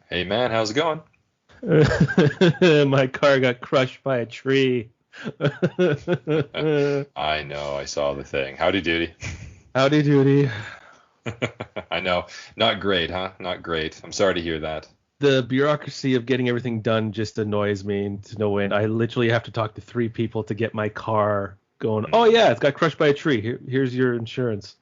Hey man, how's it going? My car got crushed by a tree. I know, I saw the thing. Howdy doody. Howdy doody. I know. Not great, huh? Not great. I'm sorry to hear that. The bureaucracy of getting everything done just annoys me to no end. I literally have to talk to three people to get my car going. Oh Mm, yeah, it's got crushed by a tree. Here's your insurance.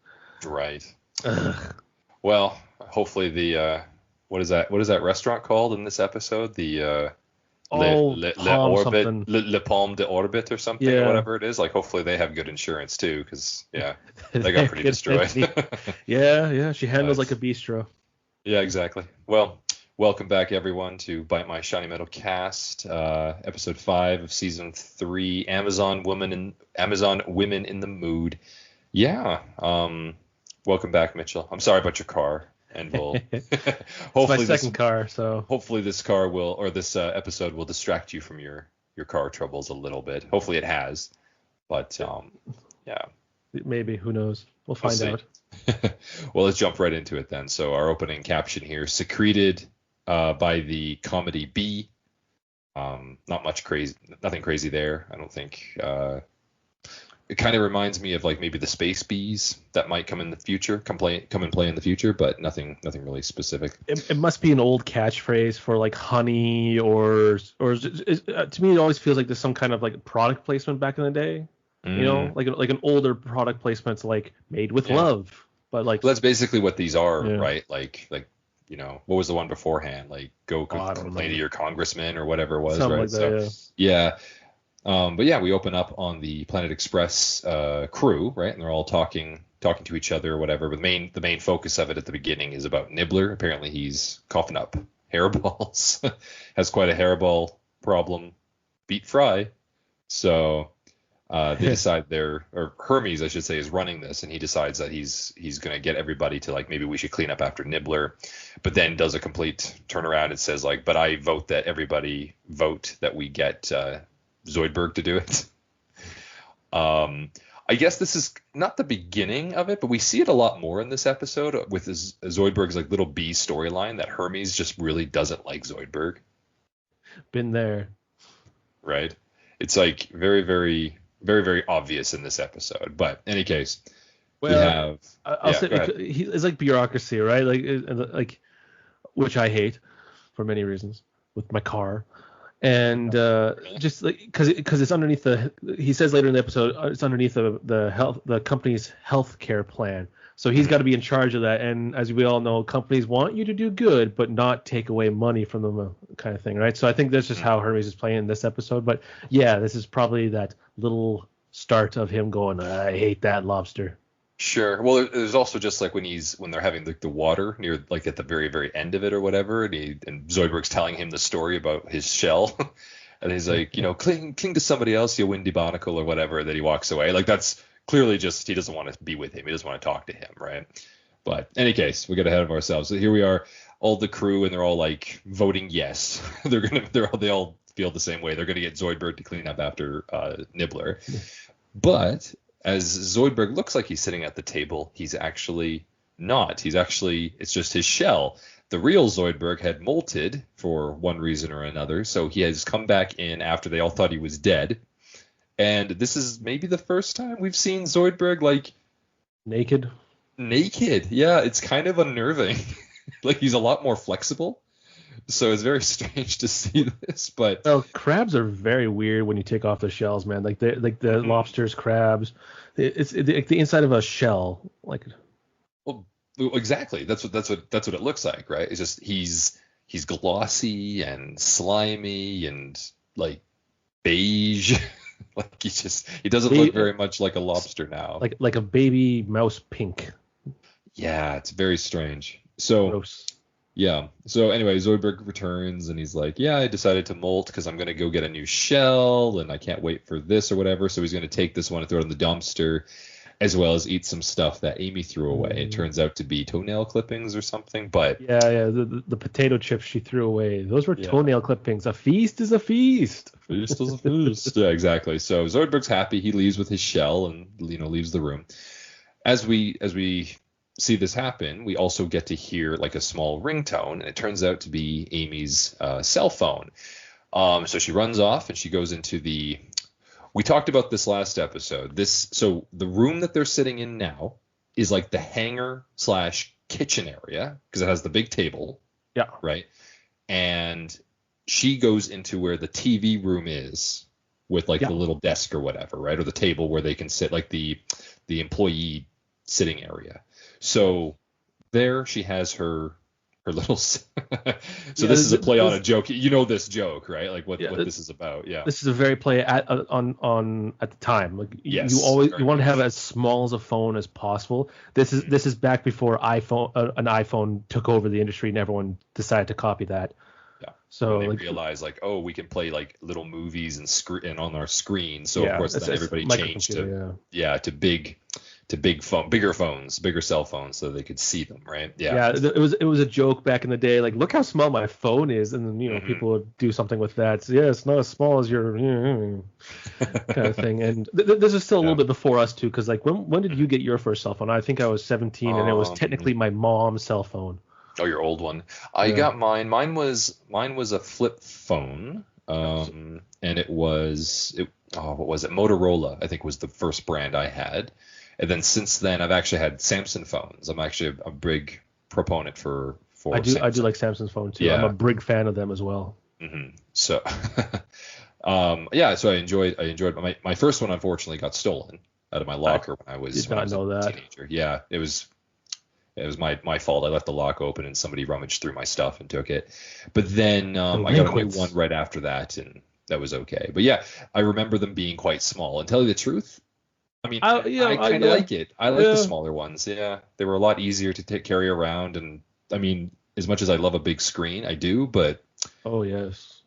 right. Ugh. Well, hopefully the what is that restaurant called in this episode? The Oh, Le Palm Orbit something. Le Palme de Orbit or something or Yeah. whatever it is. Like hopefully they have good insurance too, because yeah, they got They're pretty gonna destroyed. need. Yeah, yeah. She handles like a But bistro. yeah, exactly. Well, welcome back everyone to Bite My Shiny Metal Cast, episode 5 of season 3, Amazon Women in the Mood. Yeah, welcome back, Mitchell. I'm sorry about your car, and we'll It's my hopefully second car, so hopefully this car will or this episode will distract you from your car troubles a little bit. Hopefully it has, but yeah, maybe who knows? We'll we'll find see. out. Well, let's jump right into it then. So our opening caption here, secreted by the comedy B. Not much crazy, nothing crazy there. I don't think. It kind of reminds me of like maybe the space bees that might come in the future, come and play in the future, but nothing really specific. It must be an old catchphrase for like honey to me it always feels like there's some kind of like product placement back in the day, Mm, like an older product placement's like made with yeah, love, but like well, that's basically what these are, yeah. right? Like what was the one beforehand? Like go Oh, I don't complain to remember. your congressman or whatever it was, Something right? like So that. yeah. But yeah, we open up on the Planet Express crew, right? And they're all talking to each other or whatever. But the main focus of it at the beginning is about Nibbler. Apparently, he's coughing up hairballs, has quite a hairball problem. Beat Fry. So they Yeah. decide or Hermes, I should say, is running this, and he decides that he's gonna get everybody to like maybe we should clean up after Nibbler, but then does a complete turnaround and says like, but I vote that everybody vote that we get Zoidberg to do it. Um, I guess this is not the beginning of it, but we see it a lot more in this episode with Zoidberg's like little B storyline that Hermes just really doesn't like Zoidberg, Been there. right? It's like very, very, very, very obvious in this episode. But in any case, we Well, have I'll yeah, say go ahead. it's like bureaucracy, right? Like which I hate for many reasons with my car. And Really? just like because it's underneath he says later in the episode it's underneath the company's health care plan, so he's got Mhm. to be in charge of that. And as we all know, companies want you to do good but not take away money from them, kind of thing, right? So I think that's just Mhm. how Hermes is playing in this episode. But yeah, this is probably that little start of him going, I hate that lobster. Sure. Well, there's also just like when they're having the water near like at the very very end of it or whatever, and Zoidberg's telling him the story about his shell, and he's like, cling to somebody else, you windy barnacle or whatever. That he walks away. Like that's clearly just he doesn't want to be with him. He doesn't want to talk to him, right? But in any case, we get ahead of ourselves. So here we are, all the crew, and they're all like voting yes. They all feel the same way. They're gonna get Zoidberg to clean up after Nibbler. But as Zoidberg looks like he's sitting at the table, he's actually not. It's just his shell. The real Zoidberg had molted for one reason or another, so he has come back in after they all thought he was dead. And this is maybe the first time we've seen Zoidberg like Naked. naked. Yeah, it's kind of unnerving. Like he's a lot more flexible, so it's very strange to see this. But Well, crabs are very weird when you take off the shells, man. Like the mhm. lobsters, crabs. It's like the inside of a shell. Like Well, exactly. That's what it looks like, right? It's just he's glossy and slimy and like beige. Like he doesn't look ba- very much like a lobster now. like a baby mouse pink. Yeah, it's very strange. So Gross. yeah. So anyway, Zoidberg returns and he's like, yeah, I decided to molt because I'm gonna go get a new shell and I can't wait for this or whatever. So he's gonna take this one and throw it in the dumpster, as well as eat some stuff that Amy threw away. It Mm. turns out to be toenail clippings or something, but Yeah, yeah. The potato chips she threw away. Those were yeah, toenail clippings. A feast is a feast. feast is a feast. Yeah, exactly. So Zoidberg's happy. He leaves with his shell and leaves the room. As we see this happen, we also get to hear like a small ringtone, and it turns out to be Amy's cell phone. So she runs off and she goes into the. We talked about this last episode. So the room that they're sitting in now is like the hangar / kitchen area because it has the big table. Yeah. Right. And she goes into where the TV room is with like the little desk or whatever, right? Or the table where they can sit, like the employee sitting area. So there she has her little. So this is a play on a joke. You know this joke, right? Like what this is about. Yeah. This is a very play at the time. Like yes, you want to have as small as a phone as possible. This is back before an iPhone took over the industry and everyone decided to copy that. Yeah. So they realize like, oh, we can play like little movies and on our screen. So of course then everybody changed to bigger phones, bigger cell phones, so they could see them, right? Yeah. It was a joke back in the day, like look how small my phone is, and then people would do something with that. So, it's not as small as your kind of thing. And this is still a little bit before us too, because like when did you get your first cell phone? I think I was 17, and it was technically my mom's cell phone. Oh, your old one. I got mine. Mine was a flip phone, and what was it? Motorola, I think, was the first brand I had. And then since then, I've actually had Samsung phones. I'm actually a big proponent for Samsung. I do like Samsung's phone too. Yeah. I'm a big fan of them as well. Mm-hmm. So, so I enjoyed my first one. Unfortunately, got stolen out of my locker when I was a teenager. Yeah, it was my fault. I left the lock open and somebody rummaged through my stuff and took it. But then I got a new one right after that, and that was okay. But yeah, I remember them being quite small. And tell you the truth, I mean, I kind of like it. I like the smaller ones. Yeah, they were a lot easier to carry around. And I mean, as much as I love a big screen, I do. But oh yes,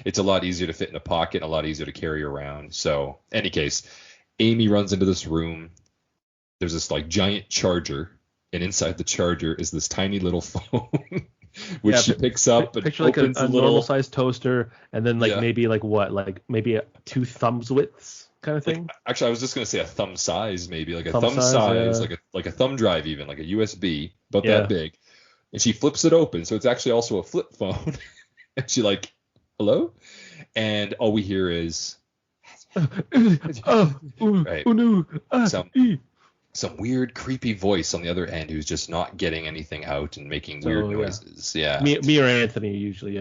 it's a lot easier to fit in a pocket, and a lot easier to carry around. So, any case, Amy runs into this room. There's this like giant charger, and inside the charger is this tiny little phone. Which she picks up and picture like a normal sized toaster, and then maybe maybe 2 thumbs widths kind of thing. Actually, I was just gonna say a thumb size, maybe like a thumb size, like a thumb drive, even like a USB, about that big. And she flips it open, so it's actually also a flip phone. And she like, hello, and all we hear is some weird creepy voice on the other end who's just not getting anything out and making weird noises. Yeah. Me or Anthony usually.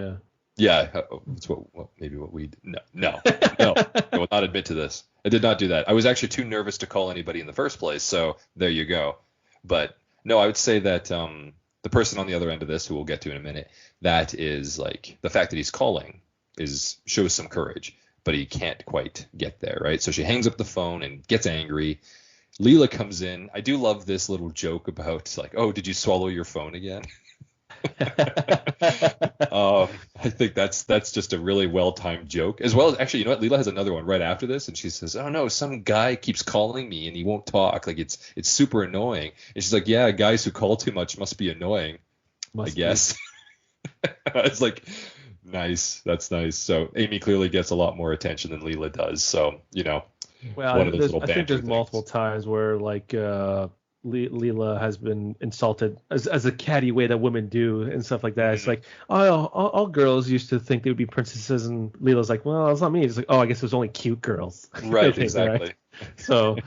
Yeah, that's what we no, I will not admit to this. I did not do that. I was actually too nervous to call anybody in the first place, so there you go. But no, I would say that the person on the other end of this, who we'll get to in a minute, that is like the fact that he's calling shows some courage, but he can't quite get there, right? So she hangs up the phone and gets angry. Leela comes in. I do love this little joke about like, oh, did you swallow your phone again? I think that's just a really well-timed joke, as well as actually, you know what? Leela has another one right after this, and she says, "Oh no, some guy keeps calling me and he won't talk. Like it's super annoying." And she's like, "Yeah, guys who call too much must be annoying, I guess." It's like, nice. That's nice. So Amy clearly gets a lot more attention than Leela does. So well, I think there's multiple times where like Leela has been insulted as a catty way that women do and stuff like that. It's like, oh, all girls used to think they would be princesses, and Leela's like, well, it's not me. It's like, oh, I guess it was only cute girls. Right, exactly. Right? So,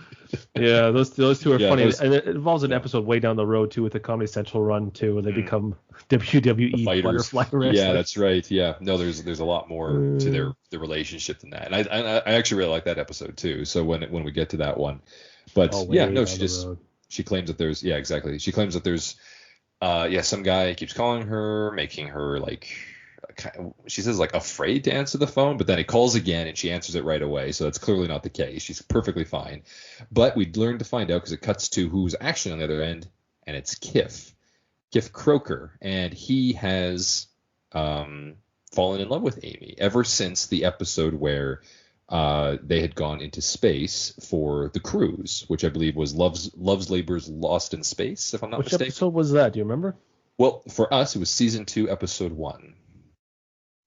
yeah, those two are funny, and it involves an episode way down the road too with the Comedy Central run too, where they become WWE butterfly wrestlers. Yeah, that's right. Yeah, no, there's a lot more to their relationship than that, and I actually really like that episode too. So when we get to that one, but she claims that there's she claims that there's some guy keeps calling her, making her like, she says like afraid to answer the phone, but then he calls again and she answers it right away. So that's clearly not the case. She's perfectly fine. But we'd learn to find out because it cuts to who's actually on the other end, and it's Kif Croker, and he has fallen in love with Amy ever since the episode where they had gone into space for the cruise, which I believe was Love's Labor's Lost in Space, if I'm not mistaken. Which episode was that? Do you remember? Well, for us, it was season 2, episode 1.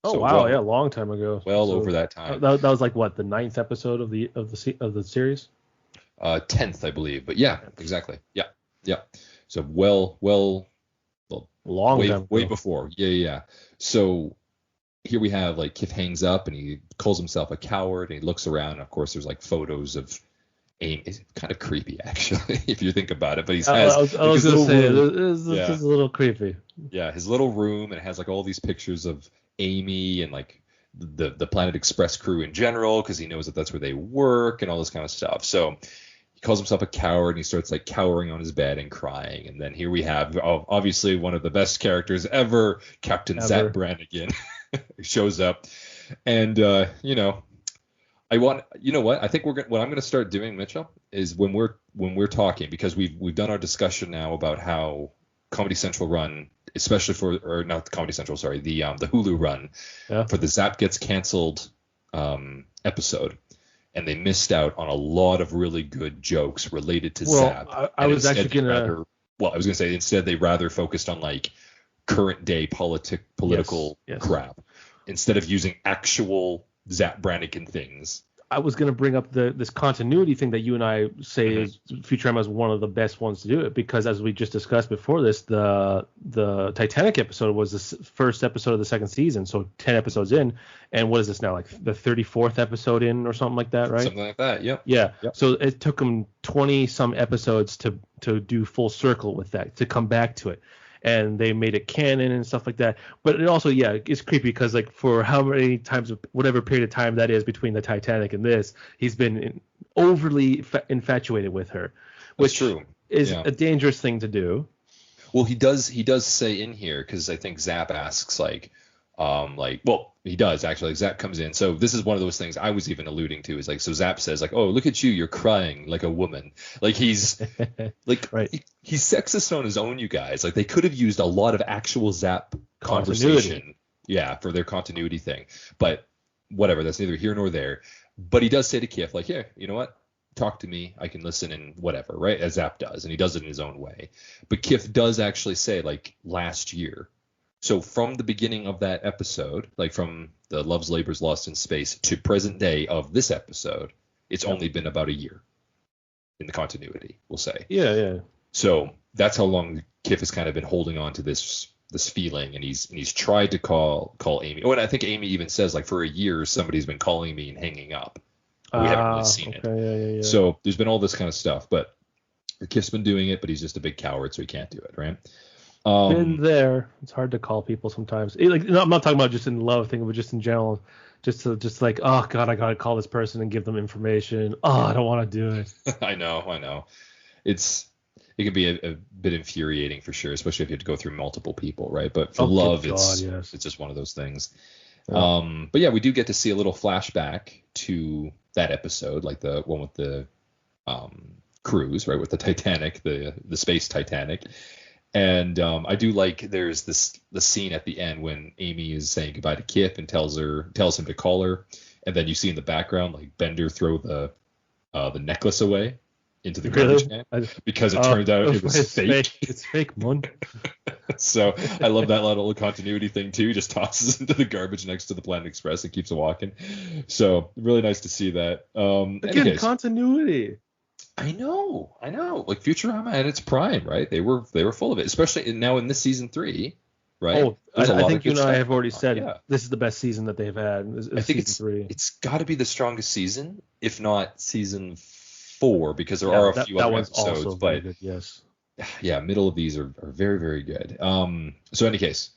Oh so wow, a long time ago. Well, over that time. That was like what, the 9th episode of the series? 10th, I believe. But yeah, exactly. Yeah. So well, Long time way ago. before. Yeah. So here we have like Kif hangs up and he calls himself a coward and he looks around. And of course, there's like photos of Amy. It's kind of creepy actually, if you think about it. But he has I like was his gonna little say room. this is a little creepy. Yeah, his little room, and it has like all these pictures of Amy and like the Planet Express crew in general, because he knows that that's where they work and all this kind of stuff. So he calls himself a coward and he starts like cowering on his bed and crying. And then here we have obviously one of the best characters ever, Captain Zap Brannigan, shows up, and I think what I'm gonna start doing, Mitchell, is when we're talking, because we've done our discussion now about how Comedy Central run, especially or not Comedy Central, sorry, the Hulu run for the Zap Gets Canceled episode, and they missed out on a lot of really good jokes related to Zap. I was actually gonna. I was gonna say instead they rather focused on like current day political crap instead of using actual Zap Brannigan things. I was going to bring up this continuity thing that you and I say is Futurama is one of the best ones to do it, because as we just discussed before this, the Titanic episode was the first episode of the second season, so 10 episodes in, and what is this now, like the 34th episode in or something like that, right? Something like that, yep. Yeah. So it took them 20 some episodes to do full circle with that, to come back to it. And they made it canon and stuff like that. But it also, it's creepy because like for how many times, whatever period of time that is between the Titanic and this, he's been overly infatuated with her, which is a dangerous thing to do. Well, he does say in here, because I think Zap asks he does actually. Zap comes in. So this is one of those things I was even alluding to, is like, so Zap says like, oh, look at you, you're crying like a woman. Like he's like, right. He's sexist on his own, you guys. Like they could have used a lot of actual Zap conversation. Yeah, for their continuity thing. But whatever, that's neither here nor there. But he does say to Kif, like, yeah, you know what? Talk to me, I can listen and whatever, right? As Zap does, and he does it in his own way. But Kif does actually say, like, last year. So from the beginning of that episode, like from the Love's Labor's Lost in Space to present day of this episode, it's only been about a year in the continuity, we'll say. Yeah. So that's how long Kif has kind of been holding on to this feeling, and he's tried to call Amy. Oh, and I think Amy even says, like, for a year somebody's been calling me and hanging up. We haven't really seen it. Yeah. So there's been all this kind of stuff, but Kif's been doing it, but he's just a big coward, so he can't do it, right? Been there. It's hard to call people sometimes. Like, no, I'm not talking about just in love thing, but just in general. Just like, oh God, I gotta call this person and give them information. Oh, I don't want to do it. I know. It can be a bit infuriating for sure, especially if you have to go through multiple people, right? But for love, it's just one of those things. Yeah. But yeah, we do get to see a little flashback to that episode, like the one with the cruise, right, with the Titanic, the space Titanic. And I do like there's the scene at the end when Amy is saying goodbye to Kif and tells him to call her, and then you see in the background like Bender throw the necklace away into the garbage can, because it turned out it was fake. It's fake, man. So I love that little continuity thing too. He just tosses into the garbage next to the Planet Express and keeps it walking. So really nice to see that. Again, continuity. I know. Like Futurama at its prime, right? They were full of it, especially now in this season 3, right? Oh, I think you and I have already said this is the best season that they've had. I think season 3. It's got to be the strongest season, if not season 4, because there are a few other episodes. Also but good, yes, yeah, middle of these are very, very good. So in any case,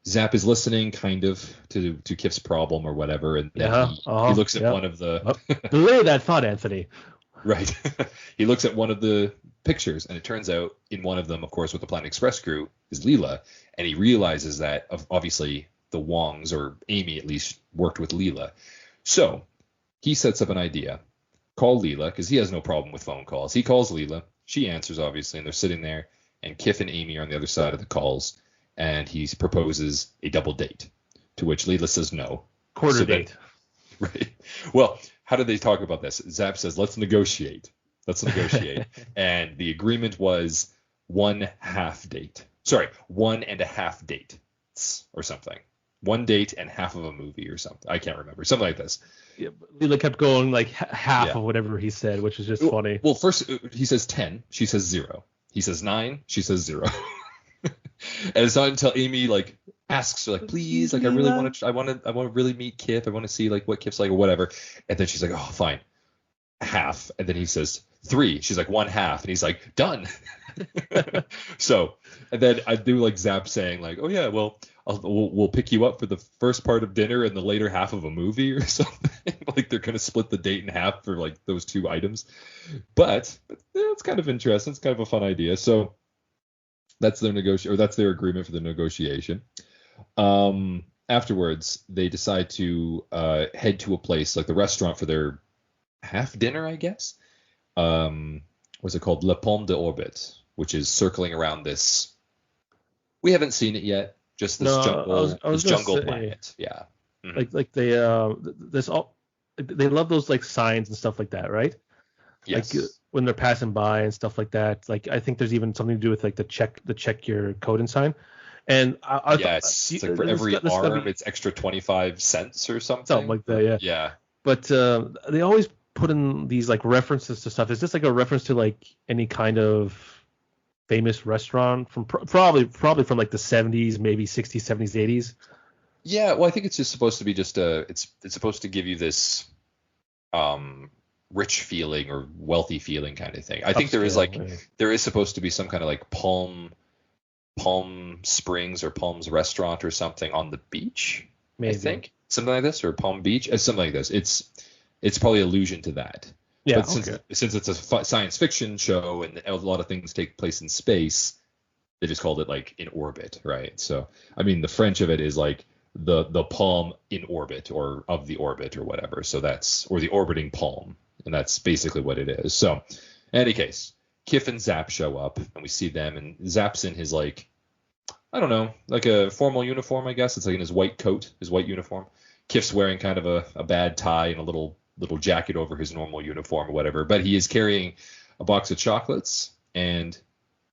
Zap is listening kind of to Kif's problem or whatever, and then he looks at one of the delay that thought, Anthony. Right. He looks at one of the pictures, and it turns out in one of them, of course, with the Planet Express crew, is Leela. And he realizes that obviously the Wongs, or Amy at least, worked with Leela. So he sets up an idea. Call Leela, because he has no problem with phone calls. He calls Leela. She answers, obviously, and they're sitting there. And Kif and Amy are on the other side of the calls. And he proposes a double date, to which Leela says no. Quarter date. Right. Well, how did they talk about this? Zap says, let's negotiate. And the agreement was 1.5 date. Sorry, 1.5 dates or something. 1 date and half of a movie or something. I can't remember. Something like this. Yeah, Leela kept going like half of whatever he said, which is just funny. Well, first he says 10. She says 0. He says 9. She says 0. And it's not until Amy like asks her like, please, like I really want to, I want to really meet Kip. I want to see like what Kip's like or whatever. And then she's like, oh, fine, half. And then he says 3. She's like 1/2, and he's like, done. So, and then I do like Zap saying like, oh yeah, well, we'll pick you up for the first part of dinner and the later half of a movie or something. Like they're gonna split the date in half for like those 2 items. But yeah, it's kind of interesting. It's kind of a fun idea. So that's their agreement for the negotiation. Afterwards, they decide to head to a place like the restaurant for their half dinner, I guess. What's it called? Le Pomme d'Orbit, which is circling around this. We haven't seen it yet. Just this jungle planet. Yeah. Mm-hmm. Like they they love those like signs and stuff like that, right? Yes. Like when they're passing by and stuff like that. Like I think there's even something to do with like the check your code and sign. And it's like for every arm, it's extra 25 cents or something. Something like that, yeah. Yeah. But they always put in these like references to stuff. Is this like a reference to like any kind of famous restaurant from probably from like the 70s, maybe 60s, 70s, 80s? Yeah, well, I think it's just supposed to be it's supposed to give you this rich feeling or wealthy feeling kind of thing. I think there is supposed to be some kind of like Palm Springs or Palms restaurant or something on the beach. Maybe. I think something like this, or Palm Beach, something like this. It's probably allusion to that. Yeah. But since it's a science fiction show and a lot of things take place in space, they just called it like in orbit, right? So I mean, the French of it is like the palm in orbit or of the orbit or whatever. So or the orbiting palm, and that's basically what it is. So in any case, Kif and Zap show up, and we see them, and Zap's in his like, I don't know, like a formal uniform, I guess. It's like in his white coat, his white uniform. Kif's wearing kind of a bad tie and a little jacket over his normal uniform or whatever, but he is carrying a box of chocolates and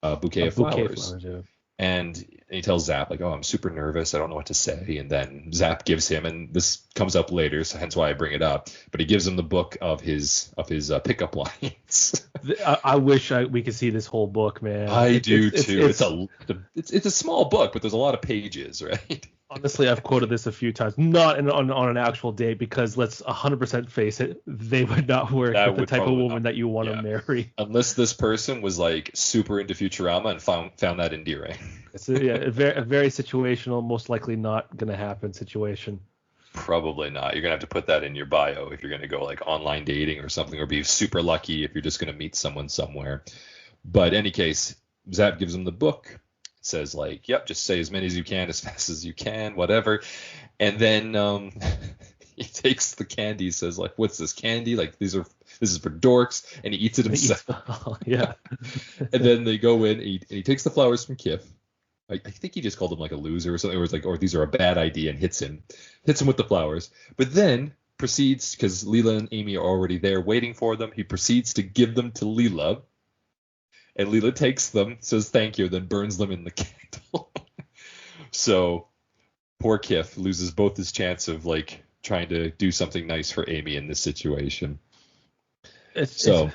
a bouquet of flowers. Yeah. And he tells Zap like, oh, I'm super nervous, I don't know what to say. And then Zap gives him, and this comes up later, so hence why I bring it up, but he gives him the book of his pickup lines. I wish we could see this whole book, man. I do too. It's a small book, but there's a lot of pages, right? Honestly, I've quoted this a few times, not on an actual date, because let's 100% face it, they would not work with the type of woman that you want to marry. Unless this person was like super into Futurama and found that endearing. It's a very situational, most likely not going to happen situation. Probably not. You're going to have to put that in your bio if you're going to go like online dating or something, or be super lucky if you're just going to meet someone somewhere. But in any case, Zap gives him the book. Says like, yep, just say as many as you can, as fast as you can, whatever. And then he takes the candy, says like, what's this candy? Like this is for dorks, and he eats it himself. Yeah. And then they go in, and he takes the flowers from Kif. I think he just called him like a loser or something, or was like, or these are a bad idea, and hits him with the flowers. But then proceeds, because Leela and Amy are already there waiting for them, he proceeds to give them to Leela. And Leela takes them, says thank you, then burns them in the candle. So poor Kif loses both his chance of like trying to do something nice for Amy in this situation. The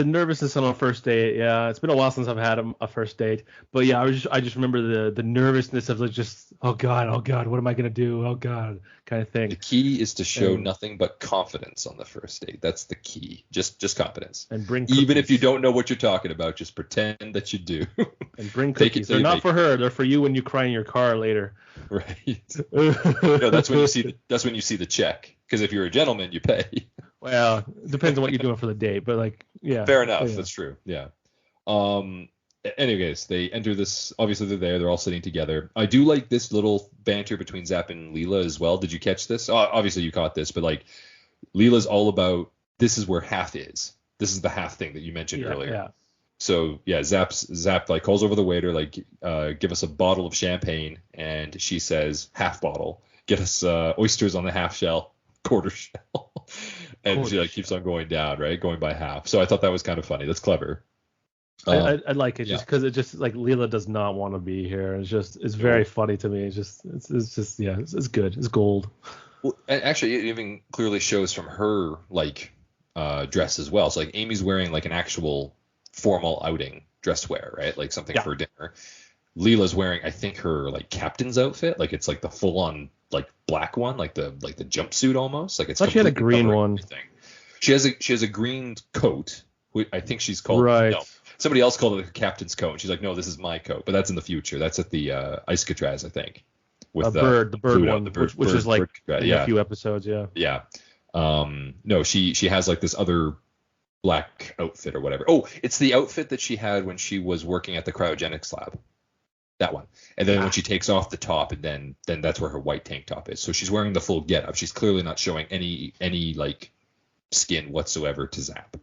nervousness on a first date. Yeah, it's been a while since I've had a first date, but yeah, I just remember the nervousness of like just oh god, what am I gonna do? Oh god, kind of thing. The key is to show nothing but confidence on the first date. That's the key. Just confidence. And bring cookies. Even if you don't know what you're talking about, just pretend that you do. And bring cookies. They're not for her. They're for you when you cry in your car later. Right. No, that's when you see the check. Because if you're a gentleman, you pay. Well, it depends on what you're doing for the date, but like, yeah. Fair enough. Yeah. That's true. Yeah. Anyways, they enter this. Obviously, they're there. They're all sitting together. I do like this little banter between Zap and Leela as well. Did you catch this? Obviously, you caught this, but like, Leela's all about this is where half is. This is the half thing that you mentioned earlier. Yeah. So yeah, Zap like calls over the waiter, like, give us a bottle of champagne, and she says half bottle. Get us oysters on the half shell, quarter shell. And she like keeps on going down, right? Going by half. So I thought that was kind of funny. That's clever. I like it just because it just like Leela does not want to be here. It's very funny to me. It's good. It's gold. Well, and actually, it even clearly shows from her like dress as well. So like Amy's wearing like an actual formal outing dress wear, right? Like something Yeah. for dinner. Leela's wearing, I think, her like captain's outfit, like it's like the full on like black one, like the jumpsuit almost, like it's I thought she had a completely green covering one. everything. She has a green coat. I think she's called Right. no. Somebody else called it her captain's coat. And she's like, no, this is my coat, but that's in the future. That's at the Icecatraz, I think. With The bird Pluto, one, which is like in yeah. a few episodes, yeah. Yeah. No, she has like this other black outfit or whatever. Oh, it's the outfit that she had when she was working at the cryogenics lab. That one. And then when she takes off the top, and then that's where her white tank top is. So she's wearing the full getup. She's clearly not showing any like skin whatsoever to Zap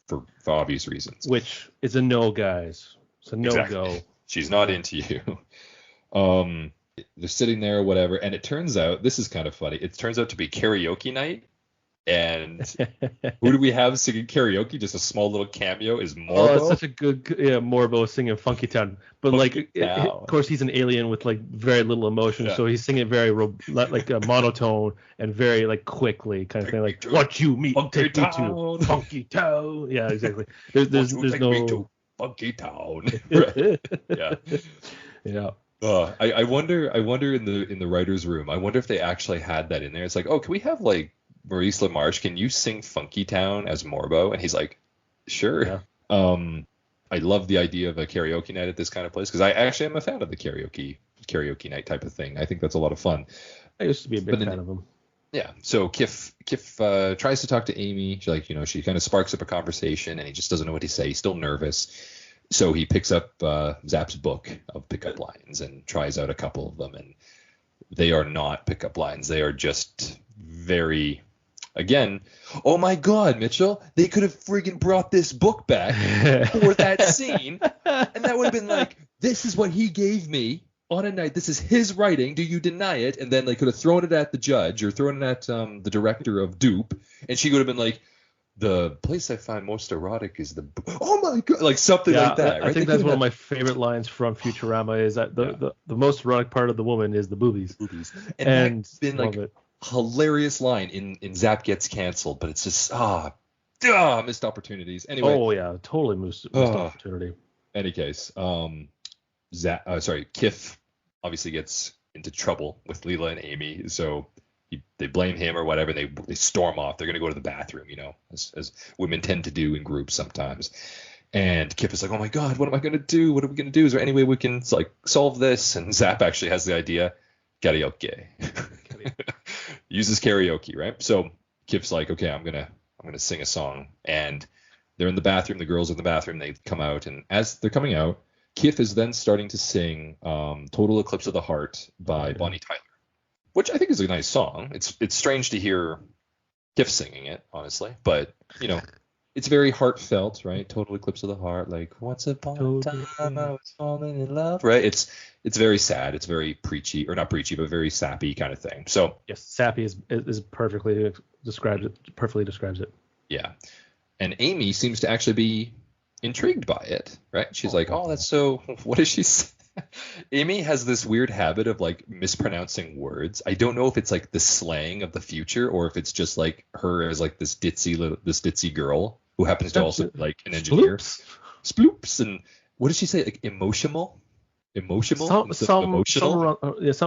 for obvious reasons. Which is a no, guys. It's a no go. She's not into you. They're sitting there or whatever, and it turns out, this is kind of funny, it turns out to be karaoke night. And who do we have singing karaoke? Just a small little cameo is Morbo. Oh, it's such a good, Morbo singing Funky Town. But of course, he's an alien with like very little emotion, so he's singing very like monotone and very like quickly kind of thing, like what you mean, take me to Funky Town. Yeah, exactly. There's no Funky Town. Yeah. Yeah. I wonder in the writers' room, I wonder if they actually had that in there. It's like, oh, can we have like Maurice LaMarche, can you sing Funky Town as Morbo? And he's like, sure. Yeah. I love the idea of a karaoke night at this kind of place, because I actually am a fan of the karaoke night type of thing. I think that's a lot of fun. I used to be a big fan of them. Yeah. So Kif tries to talk to Amy. She she kind of sparks up a conversation, and he just doesn't know what to say. He's still nervous. So he picks up Zap's book of pickup lines and tries out a couple of them, and they are not pickup lines. They are just very... Again, oh my God, Mitchell, they could have friggin' brought this book back for that scene, and that would have been like, this is what he gave me on a night. This is his writing. Do you deny it? And then they could have thrown it at the judge or thrown it at the director of Dupe, and she would have been like, the place I find most erotic is the... Oh my God, like something like that. Right? I think that's one of my favorite lines from Futurama, is that the most erotic part of the woman is the boobies. And that's been like... hilarious line in Zap Gets Canceled, but it's just missed opportunities. Anyway. Oh yeah, totally missed opportunity. Any case, Kif obviously gets into trouble with Leela and Amy, so they blame him or whatever. They storm off. They're gonna go to the bathroom, as women tend to do in groups sometimes. And Kif is like, oh my God, what am I gonna do? What are we gonna do? Is there any way we can solve this? And Zap actually has the idea. Karaoke. Uses karaoke, right? So Kif's like, okay, I'm gonna sing a song, and they're in the bathroom. The girls are in the bathroom. They come out, and as they're coming out, Kif is then starting to sing "Total Eclipse of the Heart" by Bonnie Tyler, which I think is a nice song. It's strange to hear Kif singing it, honestly, but it's very heartfelt, right? Total Eclipse of the Heart, like once upon a time I was falling in love, right? It's very sad. It's very preachy, or not preachy, but very sappy kind of thing. So yes, sappy is perfectly describes it. Yeah, and Amy seems to actually be intrigued by it, right? She's like, oh, that's so. What is she say? Amy has this weird habit of like mispronouncing words. I don't know if it's like the slang of the future, or if it's just like her as like this ditzy girl who happens to also be like an engineer. Sploops. And what did she say? Like emotional? Something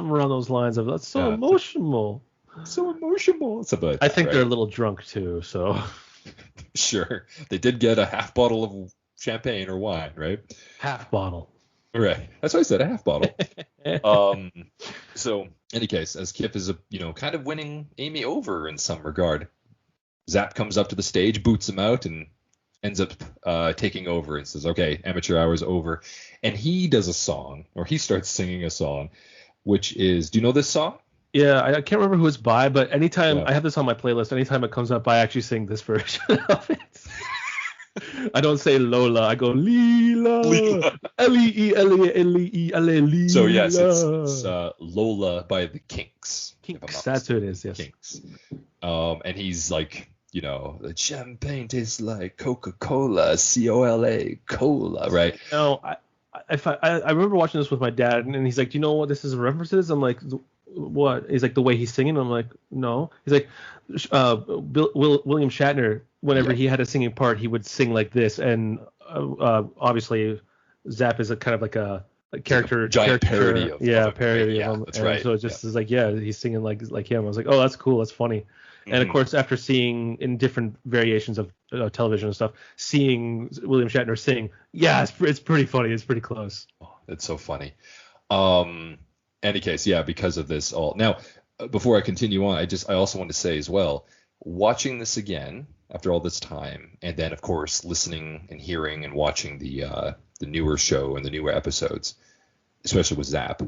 around those lines of that's so emotional. So emotional. I think they're a little drunk too, so. Sure. They did get a half bottle of champagne or wine, right? Half bottle. Right. That's what I said, a half bottle. So, in any case, as Kif is, kind of winning Amy over in some regard, Zap comes up to the stage, boots him out, and ends up taking over and says, okay, amateur hour's over. And he does a song, or he starts singing a song, which is, do you know this song? Yeah, I can't remember who it's by, but anytime I have this on my playlist, anytime it comes up, I actually sing this version of it. I don't say Lola, I go Leela. L-E-E-L-E-L-E-L-E. So yes, it's Lola by the Kinks. Kinks, that's who it is, yes. Kinks. And he's like, the champagne tastes like Coca-Cola, C-O-L-A, cola, right? No, I remember watching this with my dad, and he's like, do you know what this is a reference to? I'm like, what? He's like, the way he's singing. I'm like, no. He's like, William Shatner, whenever he had a singing part, he would sing like this. And obviously, Zap is a kind of like a character, giant parody of parody of him. That's and right. so it just is like, he's singing like him. I was like, oh, that's cool, that's funny. And of course, after seeing in different variations of television and stuff, seeing William Shatner sing, it's pretty funny. It's pretty close. Oh, it's so funny. Any case, because of this all. Now, before I continue on, I also want to say as well, watching this again after all this time, and then of course listening and hearing and watching the newer show and the newer episodes, especially with Zap,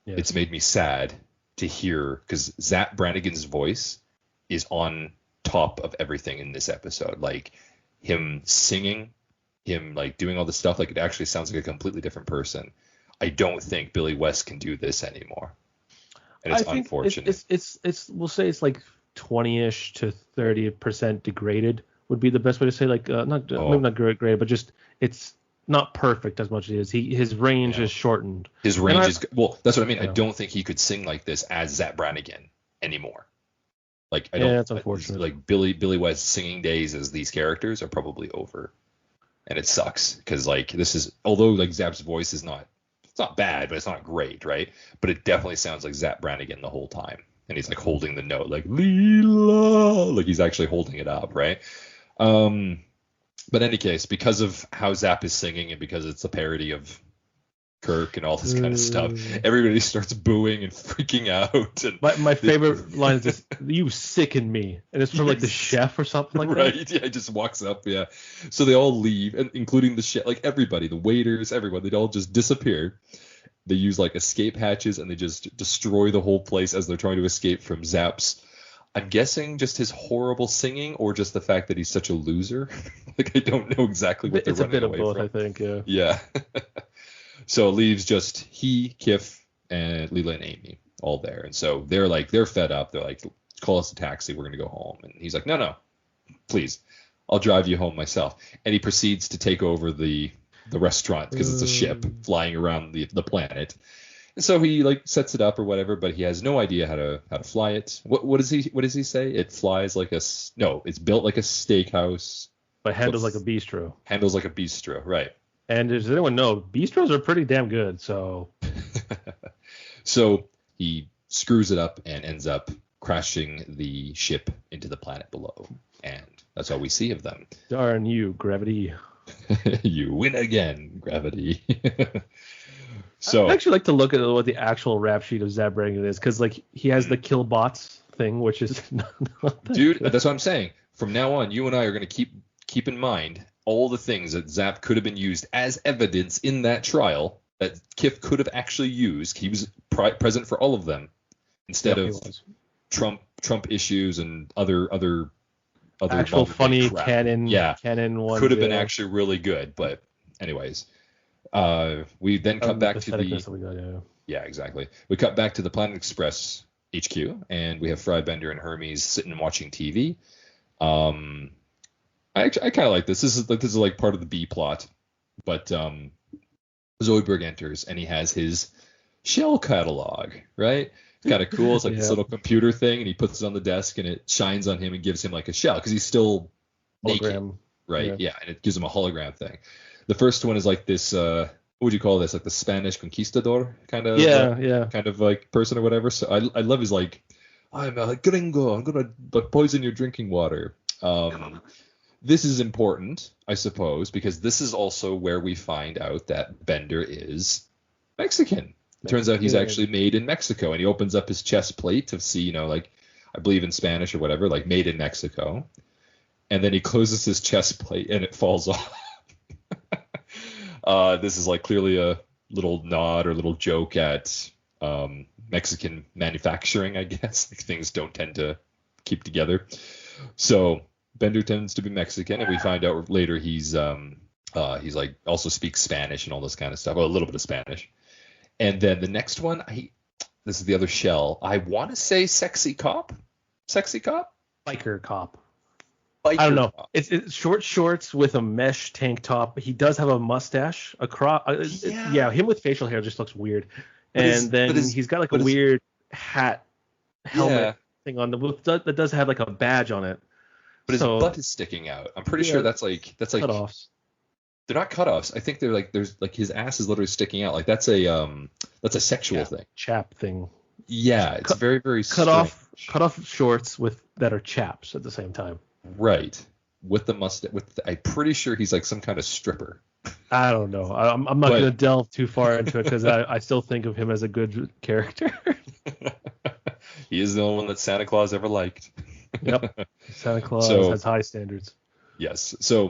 it's made me sad to hear, because Zap Brannigan's voice is on top of everything in this episode. Like him singing, him like doing all this stuff, like it actually sounds like a completely different person. I don't think Billy West can do this anymore, and it's unfortunate. It's we'll say it's like 20ish to 30% degraded would be the best way to say, like maybe not degraded, but just it's not perfect as much as it is. His range is shortened. His range is that's what I mean. I don't think he could sing like this as Zap Brannigan anymore. Like I don't. That's unfortunate. Like Billy West's singing days as these characters are probably over, and it sucks because like this is, although like Zap's voice is not, it's not bad, but it's not great, right? But it definitely sounds like Zap Brannigan the whole time, and he's like holding the note like Leela, like he's actually holding it up, right? But in any case, because of how Zap is singing and because it's a parody of Kirk and all this kind of stuff, everybody starts booing and freaking out. And my favorite line is just, "You sicken me," and it's from like the chef or something like that. Right? Yeah, he just walks up. Yeah, so they all leave, and including the chef, like everybody, the waiters, everyone, they all just disappear. They use like escape hatches and they just destroy the whole place as they're trying to escape from Zap's, I'm guessing, just his horrible singing, or just the fact that he's such a loser. Like I don't know exactly what they're running away from. It's a bit of both, I think. Yeah. So it leaves just he, Kif, and Leela and Amy all there. And so they're fed up. They're like, call us a taxi. We're going to go home. And he's like, no, please. I'll drive you home myself. And he proceeds to take over the restaurant because it's a ship flying around the planet. And so he like sets it up or whatever, but he has no idea how to fly it. What does he say? It flies like it's built like a steakhouse. But handles like a bistro. Handles like a bistro, right. And does anyone know, bistros are pretty damn good, so. So he screws it up and ends up crashing the ship into the planet below. And that's all we see of them. Darn you, gravity. You win again, gravity. So I'd actually like to look at what the actual rap sheet of Zap Brannigan is, because like he has the kill bots thing, which is not dude, good. That's what I'm saying. From now on, you and I are going to keep in mind all the things that Zap could have been used as evidence in that trial that Kif could have actually used. He was present for all of them instead of Trump issues and other actual funny crap. canon ones. Could have been actually really good, but anyways, we then cut back to the exactly. We cut back to the Planet Express HQ, and we have Fry, Bender, and Hermes sitting and watching TV. I kind of like this. This is like part of the B plot, but Zoidberg enters and he has his shell catalog, right? It's kind of cool. It's like this little computer thing, and he puts it on the desk and it shines on him and gives him like a shell because he's still naked, right? Yeah, and it gives him a hologram thing. The first one is like this. What would you call this? Like the Spanish conquistador kind of kind of like person or whatever. So I love his like, I'm a gringo. I'm gonna poison your drinking water. This is important, I suppose, because this is also where we find out that Bender is Mexican. It turns out he's actually made in Mexico, and he opens up his chest plate to see, like, I believe in Spanish or whatever, like made in Mexico. And then he closes his chest plate and it falls off. This is like clearly a little nod or little joke at Mexican manufacturing, I guess. Like, things don't tend to keep together. So Bender tends to be Mexican, and we find out later he's like also speaks Spanish and all this kind of stuff. Well, a little bit of Spanish. And then the next one, this is the other shell. I want to say sexy cop, biker cop. I don't know. It's short shorts with a mesh tank top. He does have a mustache across. Him with facial hair just looks weird. And then he's got like a weird hat helmet thing on that does have like a badge on it. But his butt is sticking out. I'm pretty sure that's like cutoffs. They're not cutoffs. I think they're like there's like his ass is literally sticking out. Like that's a sexual thing. Chap thing. Yeah, it's very, very cut off shorts that are chaps at the same time. Right. With the mustache. I'm pretty sure he's like some kind of stripper. I don't know. I'm not going to delve too far into it because I still think of him as a good character. He is the only one that Santa Claus ever liked. Yep. Santa Claus has high standards. Yes. So,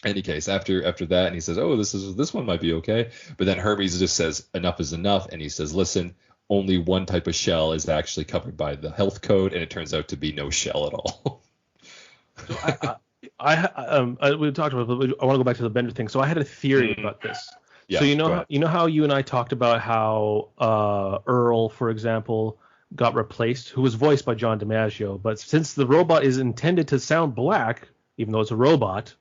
in any case, after that, and he says, "Oh, this one might be okay," but then Hermes just says, "Enough is enough," and he says, "Listen, only one type of shell is actually covered by the health code, and it turns out to be no shell at all." So we talked about it, but I want to go back to the Bender thing. So I had a theory about this. Yeah, so you know how you and I talked about how Earl, for example, got replaced, who was voiced by John DiMaggio, but since the robot is intended to sound black, even though it's a robot,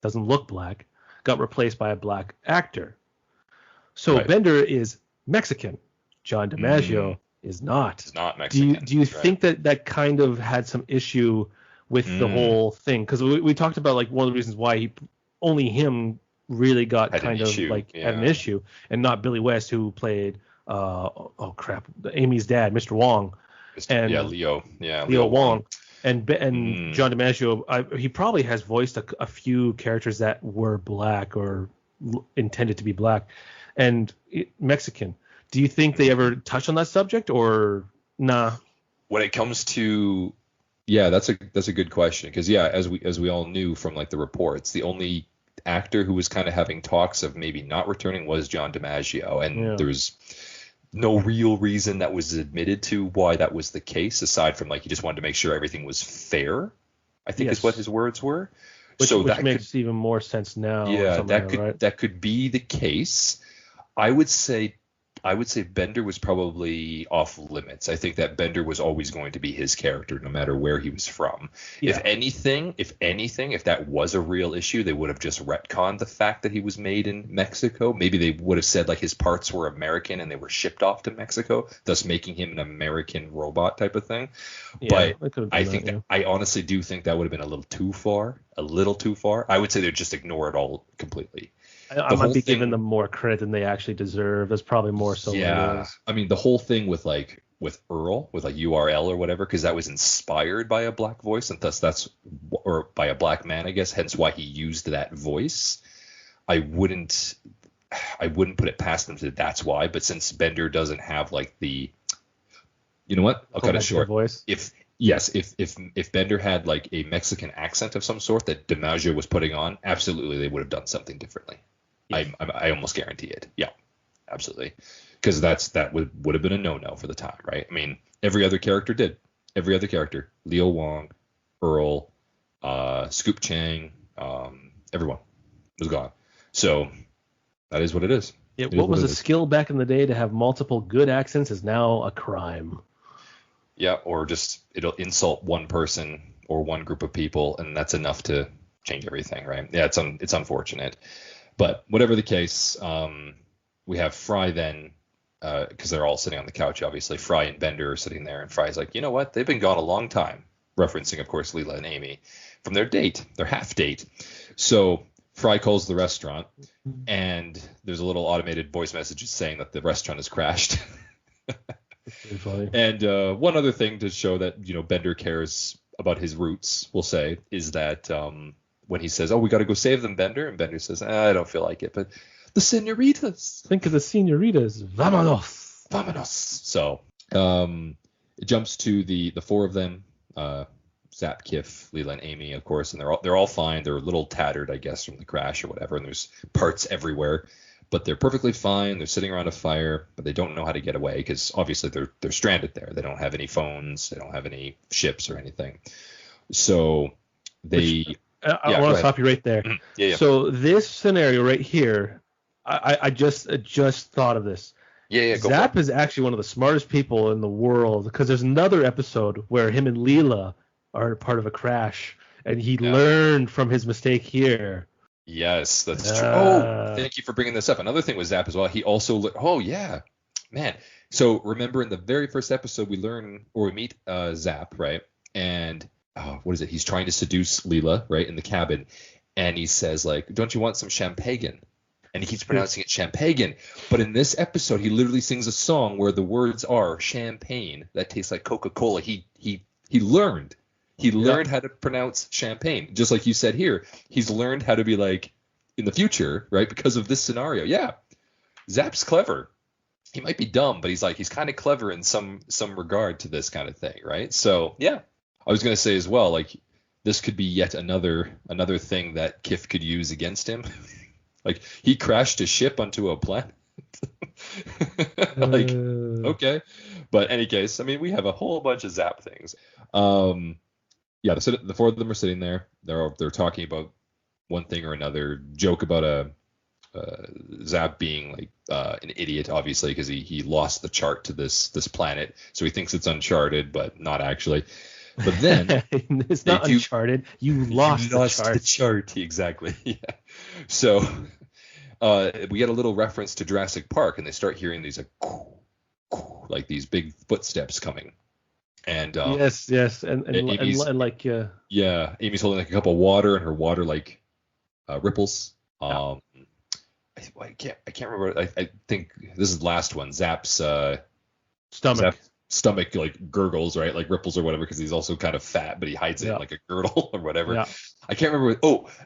doesn't look black, got replaced by a black actor. So Bender is Mexican. John DiMaggio is not. He's not Mexican. Do you think that kind of had some issue with the whole thing? Because we talked about like one of the reasons why only him really got had an issue, and not Billy West, who played Amy's dad, Mr. Wong, Leo Wong. And John DiMaggio, he probably has voiced a few characters that were black or intended to be black, and Mexican. Do you think they ever touch on that subject, or nah? When it comes to that's a good question, because as we all knew from like the reports, the only actor who was kind of having talks of maybe not returning was John DiMaggio, and there was no real reason that was admitted to why that was the case, aside from like he just wanted to make sure everything was fair, I think is what his words were. Which makes even more sense now. Yeah, that could be the case. I would say Bender was probably off limits. I think that Bender was always going to be his character, no matter where he was from. Yeah. If anything, if that was a real issue, they would have just retconned the fact that he was made in Mexico. Maybe they would have said like his parts were American and they were shipped off to Mexico, thus making him an American robot type of thing. Yeah, but I honestly do think that would have been a little too far. I would say they'd just ignore it all completely. I might be giving them more credit than they actually deserve. That's probably more so. Yeah, I mean the whole thing with Earl, with like URL or whatever, because that was inspired by a black voice, and thus or by a black man, I guess. Hence why he used that voice. I wouldn't put it past them that that's why. But since Bender doesn't have like the, you know what? I'll cut it short. Voice. If Bender had like a Mexican accent of some sort that DiMaggio was putting on, absolutely they would have done something differently. Yeah. I almost guarantee it. Yeah, absolutely. Because that would have been a no-no for the time, right? I mean, every other character did. Every other character. Leo Wong, Earl, Scoop Chang, everyone was gone. So that is what it is. Yeah, what was a skill back in the day to have multiple good accents is now a crime. Yeah, or just it'll insult one person or one group of people, and that's enough to change everything, right? Yeah, it's unfortunate. But whatever the case, we have Fry then, because they're all sitting on the couch, obviously. Fry and Bender are sitting there, and Fry's like, you know what? They've been gone a long time, referencing, of course, Leela and Amy, from their half date. So Fry calls the restaurant, and there's a little automated voice message saying that the restaurant has crashed. Funny. And one other thing to show that, Bender cares about his roots, we'll say, is that when he says, "Oh, we got to go save them, Bender," and Bender says, "I don't feel like it, but the senoritas. Think of the senoritas. Vámonos. Vámonos." So it jumps to the four of them, Zap, Kif, Leela, and Amy, of course, and they're all fine. They're a little tattered, I guess, from the crash or whatever, and there's parts everywhere. But they're perfectly fine. They're sitting around a fire, but they don't know how to get away because obviously they're stranded there. They don't have any phones. They don't have any ships or anything. So I want to stop you right there. Yeah. So this scenario right here, I just thought of this. Yeah. Zap is actually one of the smartest people in the world, because there's another episode where him and Leela are part of a crash, and he learned from his mistake here. Yes, that's true. Oh, thank you for bringing this up. Another thing with Zap as well, he also Man, so remember in the very first episode we meet Zap, right? And what is it? He's trying to seduce Leela, right, in the cabin, and he says like, "Don't you want some champagne?" And he keeps pronouncing it champagne. But in this episode, he literally sings a song where the words are champagne that tastes like Coca-Cola. He learned. He learned how to pronounce champagne, just like you said here. He's learned how to be like in the future, right? Because of this scenario. Yeah, Zap's clever. He might be dumb, but he's kind of clever in some regard to this kind of thing, right? So yeah, I was gonna say as well, like this could be yet another thing that Kif could use against him. Like he crashed his ship onto a planet. Like okay, but any case, I mean we have a whole bunch of Zap things. Yeah, the four of them are sitting there. They're talking about one thing or another. Joke about Zap being like an idiot, obviously, because he lost the chart to this planet, so he thinks it's uncharted, but not actually. But then it's not uncharted. You lost the chart. Exactly. Yeah. So we get a little reference to Jurassic Park, and they start hearing these like these big footsteps coming. And yes, and like yeah, Amy's holding like a cup of water, and her water like ripples. I can't remember. I think this is the last one. Zap's stomach like gurgles, right? Like ripples or whatever, because he's also kind of fat, but he hides it in like a girdle or whatever. Yeah. I can't remember.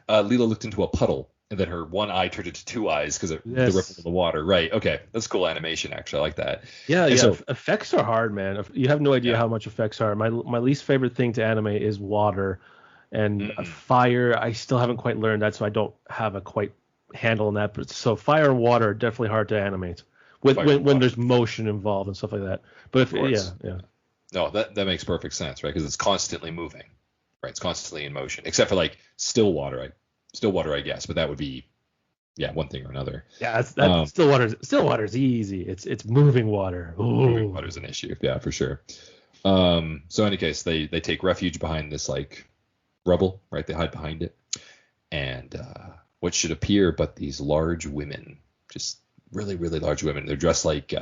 Leela looked into a puddle, and then her one eye turned into two eyes because of the ripple of the water. Right. Okay. That's cool animation, actually. I like that. Yeah. So, effects are hard, man. You have no idea how much effects are. My least favorite thing to animate is water and fire. I still haven't quite learned that, so I don't have a quite handle on that. But so fire and water are definitely hard to animate when there's motion involved and stuff like that. But no, that makes perfect sense, right? Because it's constantly moving, right? It's constantly in motion, except for like still water, I guess. But that would be one thing or another. Yeah, still water's easy. It's moving water. Ooh. Moving water's an issue, yeah, for sure. So in any case, they take refuge behind this like rubble, right? They hide behind it, and what should appear but these large women, just really, really large women. They're dressed like,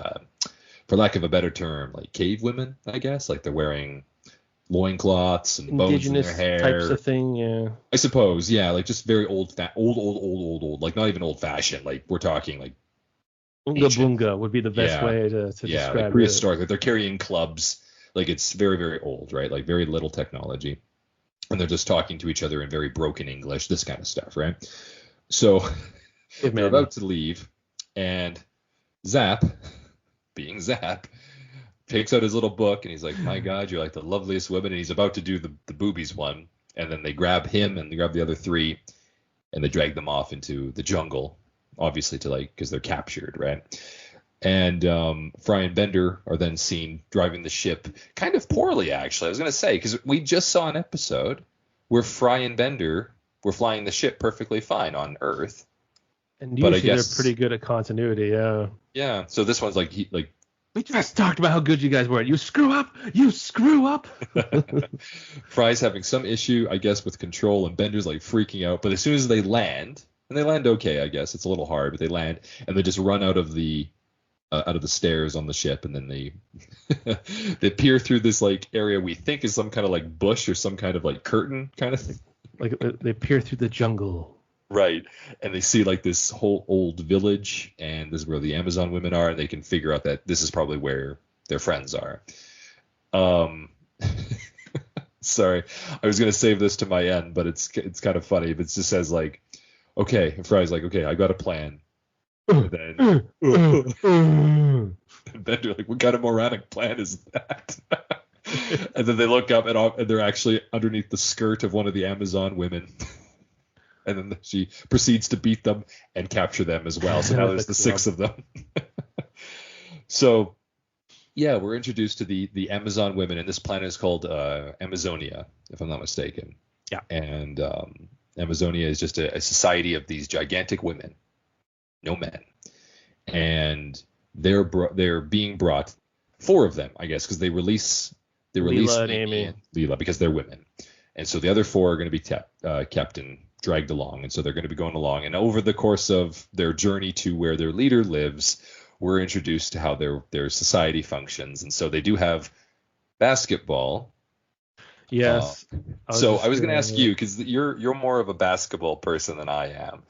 for lack of a better term, like cave women, I guess. Like they're wearing loincloths and bones in their hair. Types of thing, yeah. I suppose, yeah. Like just very old. Like not even old fashioned. Like we're talking like Unga Bunga would be the best way to describe like prehistoric. Like they're carrying clubs. Like it's very, very old, right? Like very little technology. And they're just talking to each other in very broken English, this kind of stuff, right? So they're about to leave, and Zap, being Zap, takes out his little book, and he's like, "My God, you're like the loveliest woman." And he's about to do the boobies one, and then they grab him and they grab the other three, and they drag them off into the jungle, obviously because they're captured, right? And Fry and Bender are then seen driving the ship kind of poorly, actually. I was going to say, because we just saw an episode where Fry and Bender were flying the ship perfectly fine on Earth. And usually they're pretty good at continuity, yeah. Yeah, so this one's like we just talked about how good you guys were. You screw up. Fry's having some issue, I guess, with control, and Bender's like freaking out. But as soon as they land, and they land okay, I guess it's a little hard, but they land, and they just run out of the stairs on the ship, and then they peer through this like area we think is some kind of like bush or some kind of like curtain kind of thing. Like they peer through the jungle. Right. And they see like this whole old village, and this is where the Amazon women are, and they can figure out that this is probably where their friends are. Sorry, I was gonna save this to my end, but it's kind of funny. But it just says like, okay, and Fry's like, okay, I got a plan. And then Bender like, what kind of moronic plan is that? And then they look up, and they're actually underneath the skirt of one of the Amazon women. And then she proceeds to beat them and capture them as well. So now there's the 6 of them. So, yeah, we're introduced to the Amazon women, and this planet is called Amazonia, if I'm not mistaken. Yeah. And Amazonia is just a society of these gigantic women, no men, and they're being brought, 4 of them, I guess, because they release Leela and Amy and Leela because they're women, and so the other 4 are going to be kept and dragged along, and so they're going to be going along, and over the course of their journey to where their leader lives, we're introduced to how their society functions, and so they do have basketball. Yes. So I was going to ask you, because you're more of a basketball person than I am,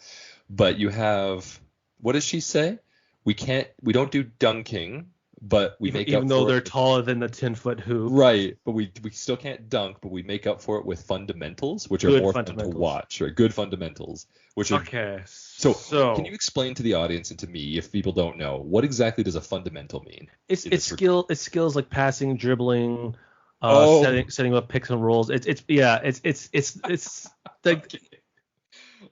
but you have, what does she say? We don't do dunking, but we make up for it. Even though they're taller than the 10-foot hoop. Right, but we still can't dunk, but we make up for it with fundamentals, which are more fun to watch, right? Good fundamentals, which are okay. So can you explain to the audience and to me, if people don't know, what exactly does a fundamental mean? It's skills like passing, dribbling, setting up picks and rolls. It's like,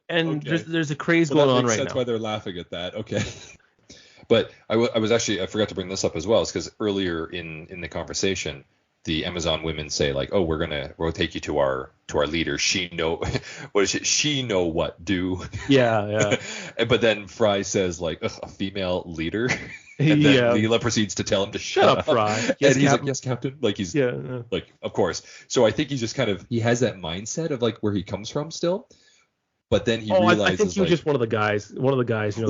and there's a craze going on right now. That makes sense why they're laughing at that. Okay. But I was actually, I forgot to bring this up as well, because earlier in the conversation, the Amazon women say like, oh, we'll take you to our leader. She know what do. Yeah. But then Fry says like, a female leader. And then Leela proceeds to tell him to shut up, Fry. Yes, and he's like, yes, Captain. Like he's like, of course. So I think he's just he has that mindset of like where he comes from still. But then he realizes. I think he was just one of the guys. You know, well,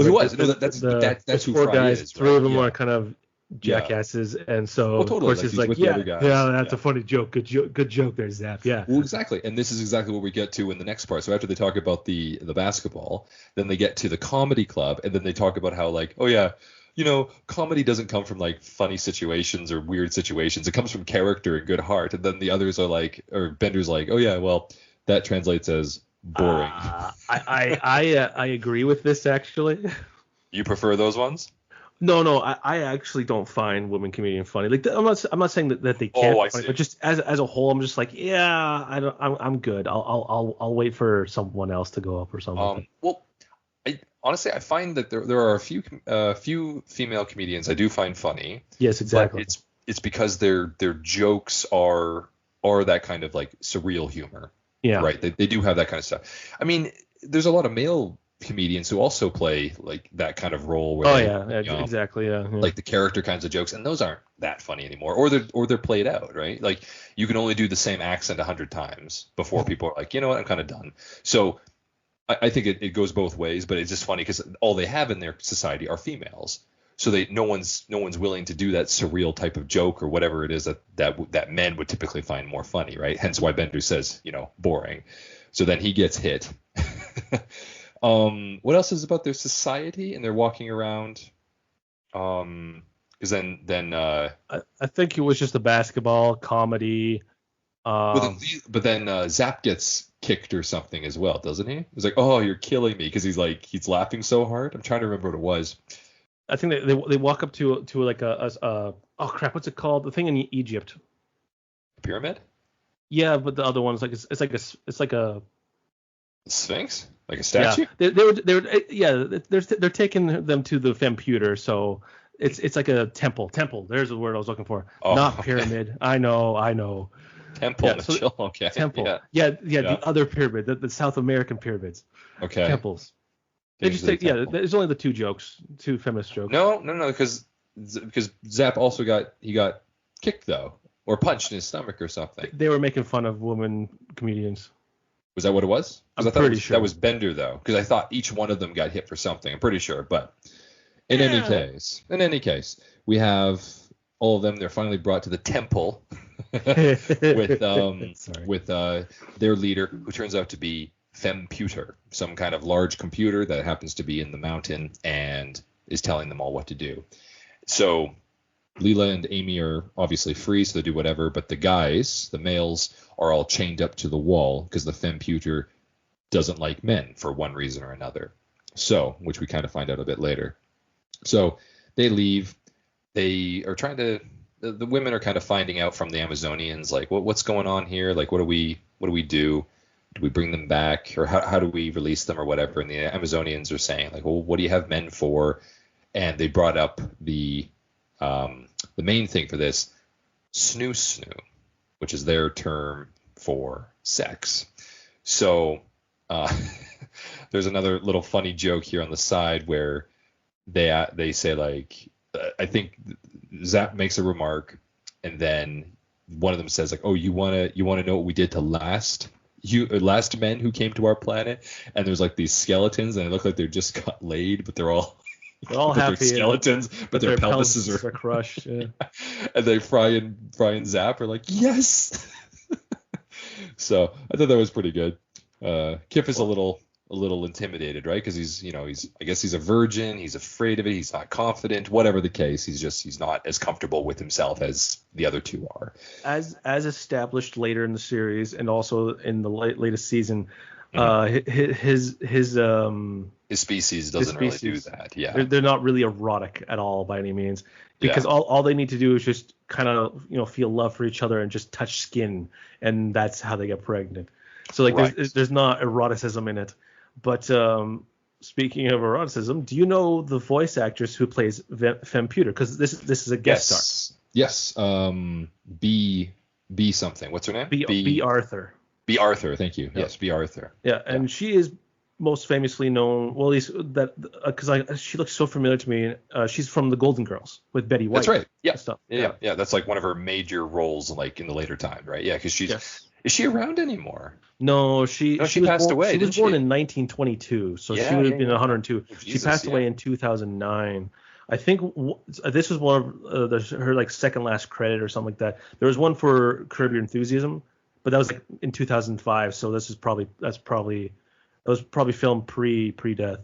he was. That's who Fry guys, is. Three of them are kind of jackasses, and so totally. Of course he's like, that's a funny joke. Good joke there, Zap. Yeah. Well, exactly. And this is exactly what we get to in the next part. So after they talk about the basketball, then they get to the comedy club, and then they talk about how like, oh yeah, comedy doesn't come from like funny situations or weird situations. It comes from character and good heart. And then the others are like, or Bender's like, oh yeah, well that translates as boring. I agree with this actually. You prefer those ones? No, I actually don't find women comedian funny. Like I'm not saying that they can't, but just as a whole, I'm just like, I'm good. I'll wait for someone else to go up or something. Well, honestly, I find that there are a few female comedians I do find funny. Yes, exactly. But it's because their jokes are that kind of like surreal humor. Yeah. Right. They do have that kind of stuff. I mean, there's a lot of male comedians who also play like that kind of role where exactly. Yeah. Like the character kinds of jokes, and those aren't that funny anymore, or they're played out, right? Like you can only do the same accent 100 times before people are like, you know what, I'm kind of done. So I think it goes both ways, but it's just funny because all they have in their society are females. So no one's willing to do that surreal type of joke or whatever it is that men would typically find more funny, right? Hence why Bender says, boring. So then he gets hit. What else is about their society and they're walking around? Because then I think it was just a basketball comedy. But then Zap gets kicked or something as well, doesn't he? He's like, oh, you're killing me, because he's laughing so hard. I'm trying to remember what it was. I think they walk up to like a oh crap, what's it called? The thing in Egypt. Pyramid? Yeah, but the other one's like it's like a Sphinx, like a statue. Yeah, they're taking them to the femputer, so it's like a temple. There's the word I was looking for. Not pyramid. I know. Temple, yeah, so, okay. Temple. Yeah. The other pyramid, the South American pyramids. Okay. Temples. They just take there's only the two feminist jokes. No, because Zap also got kicked though, or punched in his stomach or something. They were making fun of women comedians. Was that what it was? I'm pretty sure. That was Bender though, because I thought each one of them got hit for something. I'm pretty sure, but in any case, we have all of them. They're finally brought to the temple with their leader, who turns out to be Femputer, some kind of large computer that happens to be in the mountain and is telling them all what to do. So Leela and Amy are obviously free, so they do whatever, but the guys, the males, are all chained up to the wall because the Femputer doesn't like men for one reason or another. So, which we kind of find out a bit later. So they leave. They are trying to. The women are kind of finding out from the Amazonians, like, what's going on here? Like, what do we do? Do we bring them back, or how do we release them, or whatever? And the Amazonians are saying, like, well, what do you have men for? And they brought up the main thing for this, snu-snu, which is their term for sex. So there's another little funny joke here on the side where they say, like, I think Zap makes a remark, and then one of them says, like, oh, you wanna know what we did to last men who came to our planet? And there's like these skeletons, and they look like they're just got laid, but they're all They're all They're happy. skeletons, but their pelvises are crushed. Yeah. And they Fry and Zap are like, yes. So I thought that was pretty good. Kif is a little intimidated, right? Because I guess he's a virgin. He's afraid of it. He's not confident. Whatever the case, he's not as comfortable with himself as the other two are. As established later in the series and also in the latest season, his species doesn't really do that. Yeah, they're not really erotic at all by any means, because all they need to do is just kind of feel love for each other and just touch skin, and that's how they get pregnant. So like there's not eroticism in it. But speaking of eroticism, do you know the voice actress who plays Femputer? Because this is a guest star. Yes. B something. What's her name? B Arthur. B Arthur. Thank you. Yes, B Arthur. Yeah, and she is most famously known. Well, at least that because she looks so familiar to me. She's from The Golden Girls with Betty White. That's right. Yeah. Stuff. Yeah. That's like one of her major roles, like in the later time, right? Yeah, because she's. Yes. Is she around anymore? No, she passed away. She was born in 1922, so she would have been 102. Oh, Jesus, she passed away in 2009. I think this was one of her like second last credit or something like that. There was one for Curb Your Enthusiasm, but that was like in 2005. So that was probably filmed pre-death.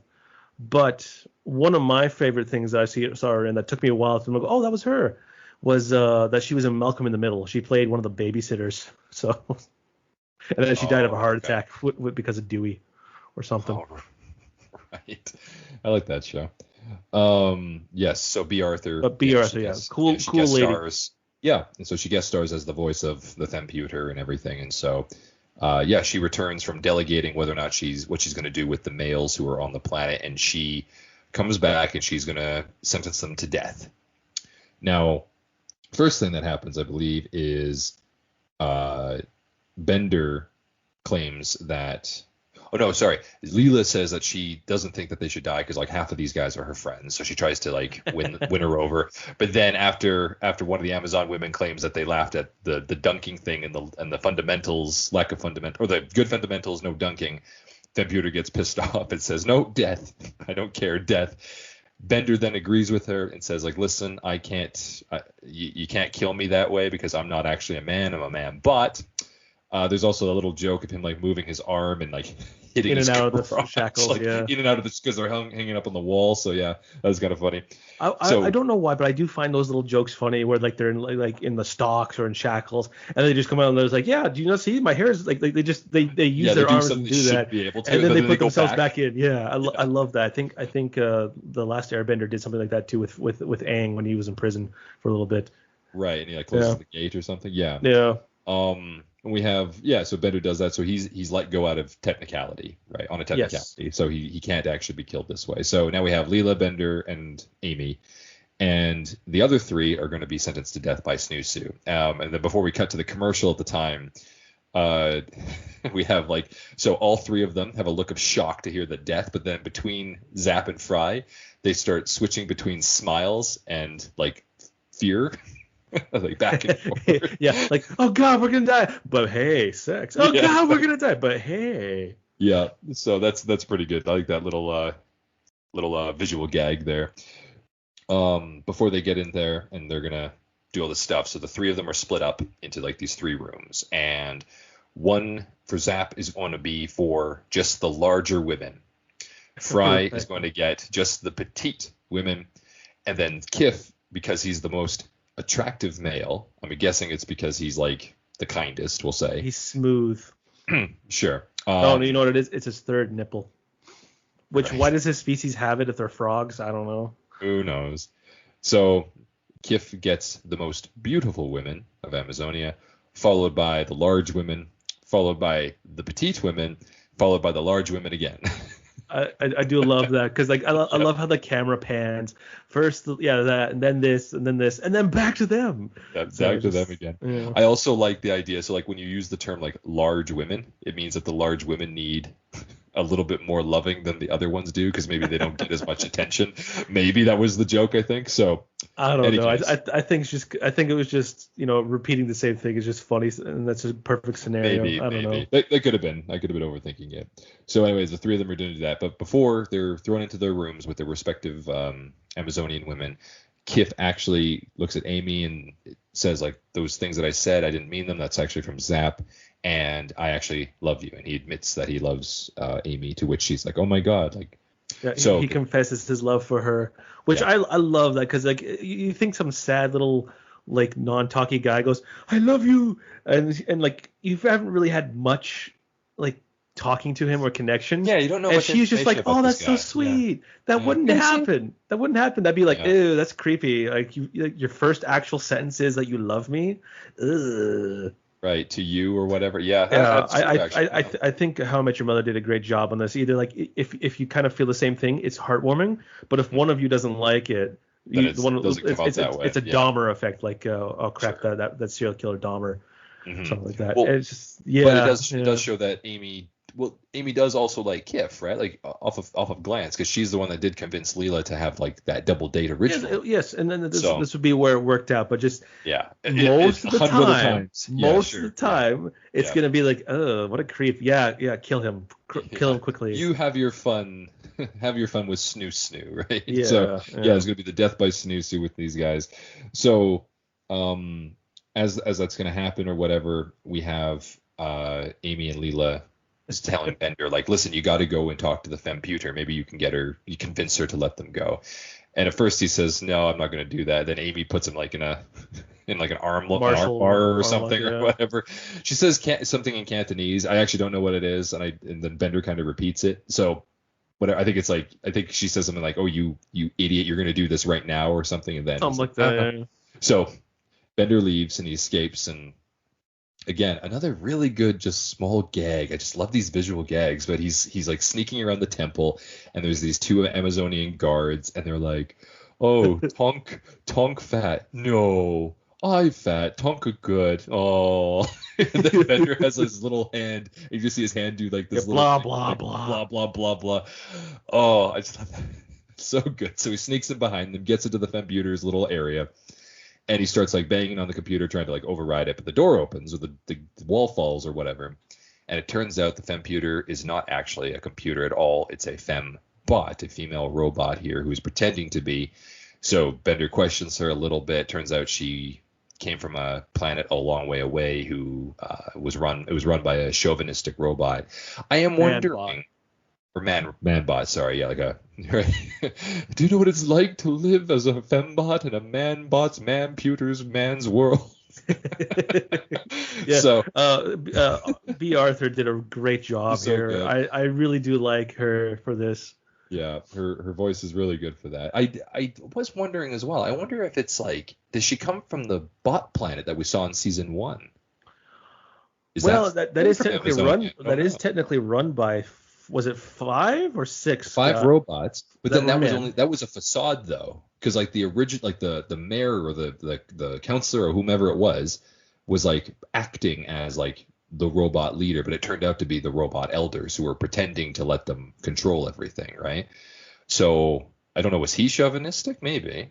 But one of my favorite things I saw her in that took me a while to go, oh, that was her, was that she was in Malcolm in the Middle. She played one of the babysitters. So, and then she died of a heart attack because of Dewey or something. Oh, right. I like that show. Yes. So B Arthur. But B Arthur, yeah, cool lady. Stars. Yeah, and so she guest stars as the voice of the Femputer and everything, and so. She returns from delegating whether or not what she's going to do with the males who are on the planet, and she comes back and she's going to sentence them to death. Now, first thing that happens, I believe, is Bender claims that. Oh no, sorry. Leela says that she doesn't think that they should die because like half of these guys are her friends, so she tries to like win her over. But then after one of the Amazon women claims that they laughed at the dunking thing and the fundamentals, lack of fundamental, or the good fundamentals, no dunking, Femputer gets pissed off and says, "No, death. I don't care, death." Bender then agrees with her and says, like, listen, you can't kill me that way because I'm not actually a man. I'm a man, but. There's also a little joke of him like moving his arm and like hitting in his and out of the shackles, like, in and out of the because they're hanging up on the wall. So yeah, that was kind of funny. I don't know why, but I do find those little jokes funny where like they're in the stocks or in shackles, and they just come out and they're like, yeah, do you not see my hair is like they use their arms to do that, and then they put themselves back in. Yeah, I love that. I think the Last Airbender did something like that too with Aang when he was in prison for a little bit. Right, and he like closes the gate or something. Yeah. Yeah. We have so Bender does that, so he's let go out of technicality, right? On a technicality, yes. So he can't actually be killed this way. So now we have Leela, Bender, and Amy, and the other three are going to be sentenced to death by snu-snu. And then before we cut to the commercial at the time, we have all three of them have a look of shock to hear the death, but then between Zap and Fry, they start switching between smiles and like fear. Like back and forth. Yeah, like, oh god, we're gonna die, but hey, sex. Oh god, we're gonna die, but hey. Yeah, so that's pretty good. I like that little visual gag there. Before they get in there and they're gonna do all this stuff, so the three of them are split up into like these three rooms, and one for Zap is going to be for just the larger women. Fry is going to get just the petite women, and then Kif, because he's the most attractive male. I'm guessing it's because he's like the kindest, we'll say. He's smooth. Sure. No, you know what it is? It's his third nipple. Which, right. Why does his species have it if they're frogs? I don't know. Who knows? So Kif gets the most beautiful women of Amazonia, followed by the large women, followed by the petite women, followed by the large women again. I do love that because like I love how the camera pans first, that, and then this, and then this, and then back to them. Back to them again. Yeah. I also like the idea. So like when you use the term like large women, it means that the large women need a little bit more loving than the other ones do because maybe they don't get as much attention. Maybe that was the joke, I think. So I don't know. Anyways, I think it was just repeating the same thing is just funny, and that's a perfect scenario. maybe, I don't know. That could have been. I could have been overthinking it. So, anyways, the three of them are doing that. But before they're thrown into their rooms with their respective Amazonian women, Kif actually looks at Amy and says, like, those things that I said, I didn't mean them. That's actually from Zap, and I actually love you. And he admits that he loves Amy, to which she's like, oh my God, like. Yeah, So he confesses his love for her, which yeah. I love that, because like you think some sad little like non-talky guy goes, I love you, and like you haven't really had much like talking to him or connection. Yeah, you don't know and much she's just like, information about oh, this that's so guy. sweet. Yeah. That Yeah. wouldn't happen. That wouldn't happen. That'd be like, Yeah. ew, that's creepy. Like your first actual sentence is that you love me. Ugh. Right, to you or whatever. Yeah, Yeah, that's true, actually. I think How I Met Your Mother did a great job on this. Either like if you kind of feel the same thing, it's heartwarming. But if one of you doesn't like it, Then it doesn't come out that way. It's a Yeah. Dahmer effect, like oh crap, Sure. that serial killer Dahmer, something like that. Well, It's just yeah. But it does show that Amy. Well, Amy does also like Kif, right? Like off of glance, because she's the one that did convince Leela to have like that double date originally. Yes, and then this would be where it worked out. But just Yeah, most of the time, most of the time, it's gonna be like, oh, what a creep. Yeah, kill him, kill him quickly. You have your fun, have your fun with snu-snu, right? Yeah, so yeah. it's gonna be the death by snu-snu with these guys. So, as that's gonna happen or whatever, we have Amy and Leela is telling Bender, like, listen, you got to go and talk to the femputer. Maybe you can you convince her to let them go. And at first he says, no, I'm not going to do that. Then Amy puts him like in like an arm bar or something or whatever. She says something in Cantonese. I actually don't know what it is. And then Bender kind of repeats it. So I think it's like, I think she says something like, oh, you idiot, you're going to do this right now or something. And then something like that. So Bender leaves and he escapes, and again, another really good, just small gag. I just love these visual gags. But he's like sneaking around the temple, and there's these two Amazonian guards, and they're like, "Oh, Tonk fat, no, I fat, Tonk good, oh." And then Bender has his little hand. You just see his hand do like this little blah thing, blah like, blah blah blah blah. Oh, I just love that. So good. So he sneaks in behind them, gets into the femputer's little area. And he starts like banging on the computer, trying to like override it, but the door opens or the wall falls or whatever. And it turns out the femputer is not actually a computer at all. It's a fembot, a female robot here who is pretending to be. So Bender questions her a little bit. Turns out she came from a planet a long way away who was run by a chauvinistic robot. I am wondering. Or manbot, sorry, yeah, like a. Right? Do you know what it's like to live as a fembot in a manbot's manputer's man's world? Yeah. So, B. Arthur did a great job here. Good. I really do like her for this. Yeah, her voice is really good for that. I was wondering as well. I wonder if it's like, does she come from the bot planet that we saw in season 1? That is technically run. That is technically run by. Was it 5 or 6? 5 robots, but then that was a facade though, because like the original, like the mayor or the counselor or whomever it was like acting as like the robot leader, but it turned out to be the robot elders who were pretending to let them control everything, right? So I don't know, was he chauvinistic? Maybe.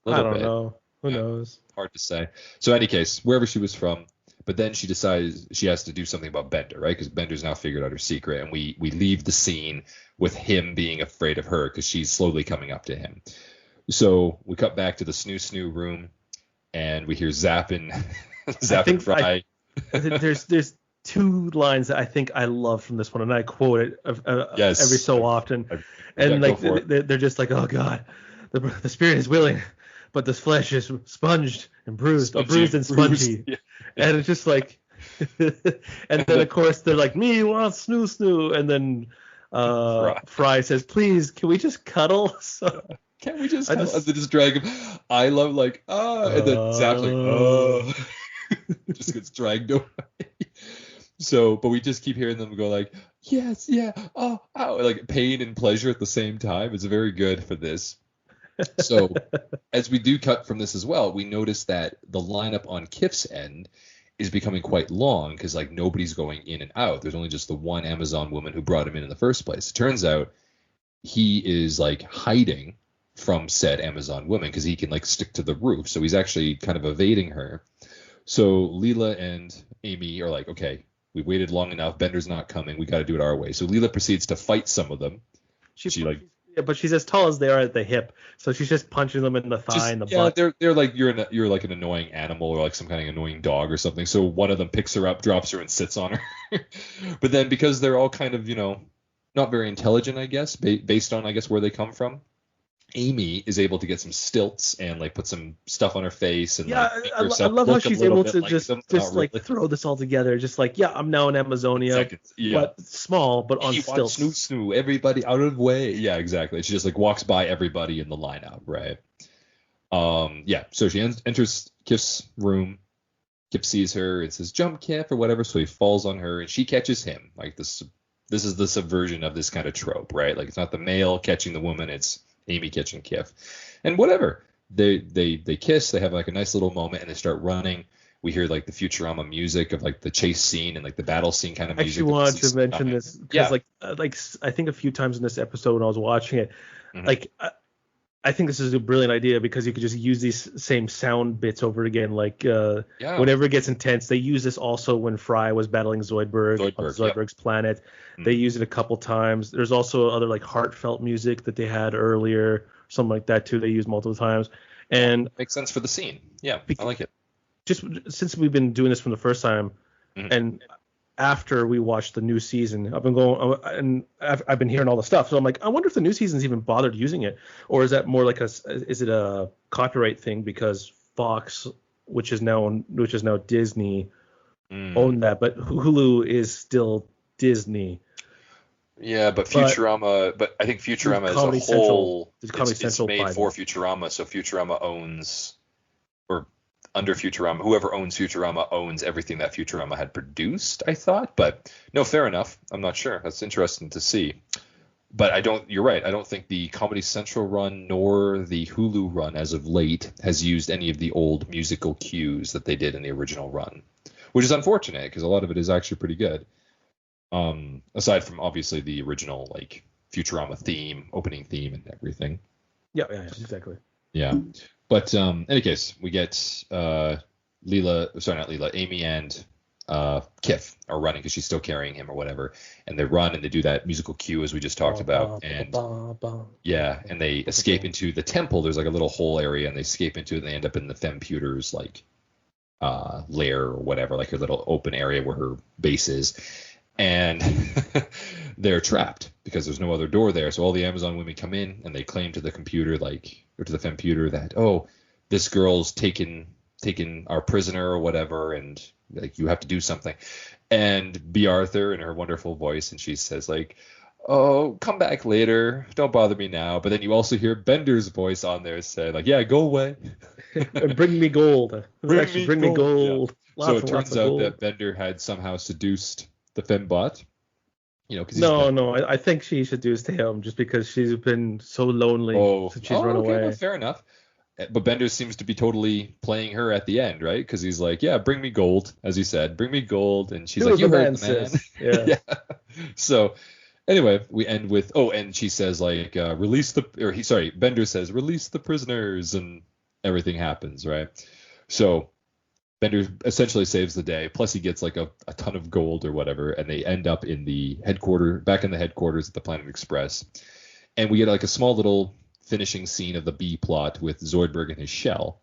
I don't know. Who knows? Hard to say. So in any case, wherever she was from. But then she decides she has to do something about Bender, right? Because Bender's now figured out her secret, and we leave the scene with him being afraid of her because she's slowly coming up to him. So we cut back to the snu-snu room, and we hear Zap and Fry. There's 2 lines that I think I love from this one, and I quote it every so often. And they're just like, oh God, the spirit is willing, but the flesh is sponged and bruised and spongy. Yeah. And it's just like, and then of course they're like, me want snu-snu, and then Fry says, please, can we just cuddle? So, can't we just drag him? I love like, and then Zap's like, just gets dragged away. So, but we just keep hearing them go like, yes, yeah, oh, ow, like pain and pleasure at the same time. It's very good for this. So as we do cut from this as well, we notice that the lineup on Kif's end is becoming quite long because like nobody's going in and out. There's only just the one Amazon woman who brought him in the first place. It turns out he is like hiding from said Amazon woman because he can like stick to the roof. So he's actually kind of evading her. So Leela and Amy are like, okay, we waited long enough. Bender's not coming. We got to do it our way. So Leela proceeds to fight some of them. But she's as tall as they are at the hip, so she's just punching them in the thigh and the butt. They're like you're like an annoying animal or like some kind of annoying dog or something. So one of them picks her up, drops her, and sits on her. But then because they're all kind of not very intelligent, I guess, based on I guess where they come from, Amy is able to get some stilts and like put some stuff on her face and I love how she's able to just throw this all together. Just like, I'm now in Amazonia, but small, but on stilts. Snu-snu, everybody out of the way. Yeah, exactly. She just like walks by everybody in the lineup, right? So she enters Kif's room. Kif sees her and says, "Jump, Kif," or whatever. So he falls on her and she catches him. Like this is the subversion of this kind of trope, right? Like it's not the male catching the woman, it's Amy catching Kif, and whatever. They kiss. They have like a nice little moment, and they start running. We hear like the Futurama music of like the chase scene and like the battle scene kind of music. I actually wanted to mention this because like I think a few times in this episode when I was watching it, like I think this is a brilliant idea because you could just use these same sound bits over again. Like whenever it gets intense, they use this also when Fry was battling Zoidberg on Zoidberg's planet. They use it a couple times. There's also other like heartfelt music that they had earlier, something like that too. They used multiple times, and makes sense for the scene. Yeah, I like it. Just since we've been doing this from the first time, and after we watched the new season, I've been going and I've been hearing all the stuff. So I'm like, I wonder if the new season's even bothered using it, or is that more like is it a copyright thing because Fox, which is now Disney, owned that, but Hulu is still Disney. Yeah, but Futurama, but I think Futurama as a whole, it's made for Futurama, so Futurama owns, or under Futurama, whoever owns Futurama owns everything that Futurama had produced, I thought. But no, fair enough. I'm not sure. That's interesting to see. But you're right. I don't think the Comedy Central run nor the Hulu run as of late has used any of the old musical cues that they did in the original run, which is unfortunate because a lot of it is actually pretty good. Aside from obviously the original like Futurama theme, opening theme and everything. Yeah, exactly. Yeah. But in any case, we get Amy and Kif are running because she's still carrying him or whatever, and they run and they do that musical cue as we just talked about, and and they escape into the temple. There's like a little hole area, and they escape into it, and they end up in the Femputer's like lair or whatever, like her little open area where her base is, and they're trapped because there's no other door there. So all the Amazon women come in and they claim to the computer, or to the Femputer, that this girl's taken our prisoner or whatever, and like you have to do something. And B. Arthur in her wonderful voice, and she says like, "Oh, come back later. Don't bother me now." But then you also hear Bender's voice on there say like, "Yeah, go away. Bring me gold. Bring me gold." Yeah. So it turns out that Bender had somehow seduced the Fembot. No, I think she seduced him just because she's been so lonely since she's run away. No, fair enough. But Bender seems to be totally playing her at the end, right? Because he's like, "Yeah, bring me gold," as he said, "Bring me gold," and she's like, "You heard the man." Yeah. So anyway, we end with and she says like, Bender says, "Release the prisoners," and everything happens, right? So Bender essentially saves the day. Plus he gets like a ton of gold or whatever, and they end up back in the headquarters at the Planet Express, and we get like a small little finishing scene of the B plot with Zoidberg in his shell,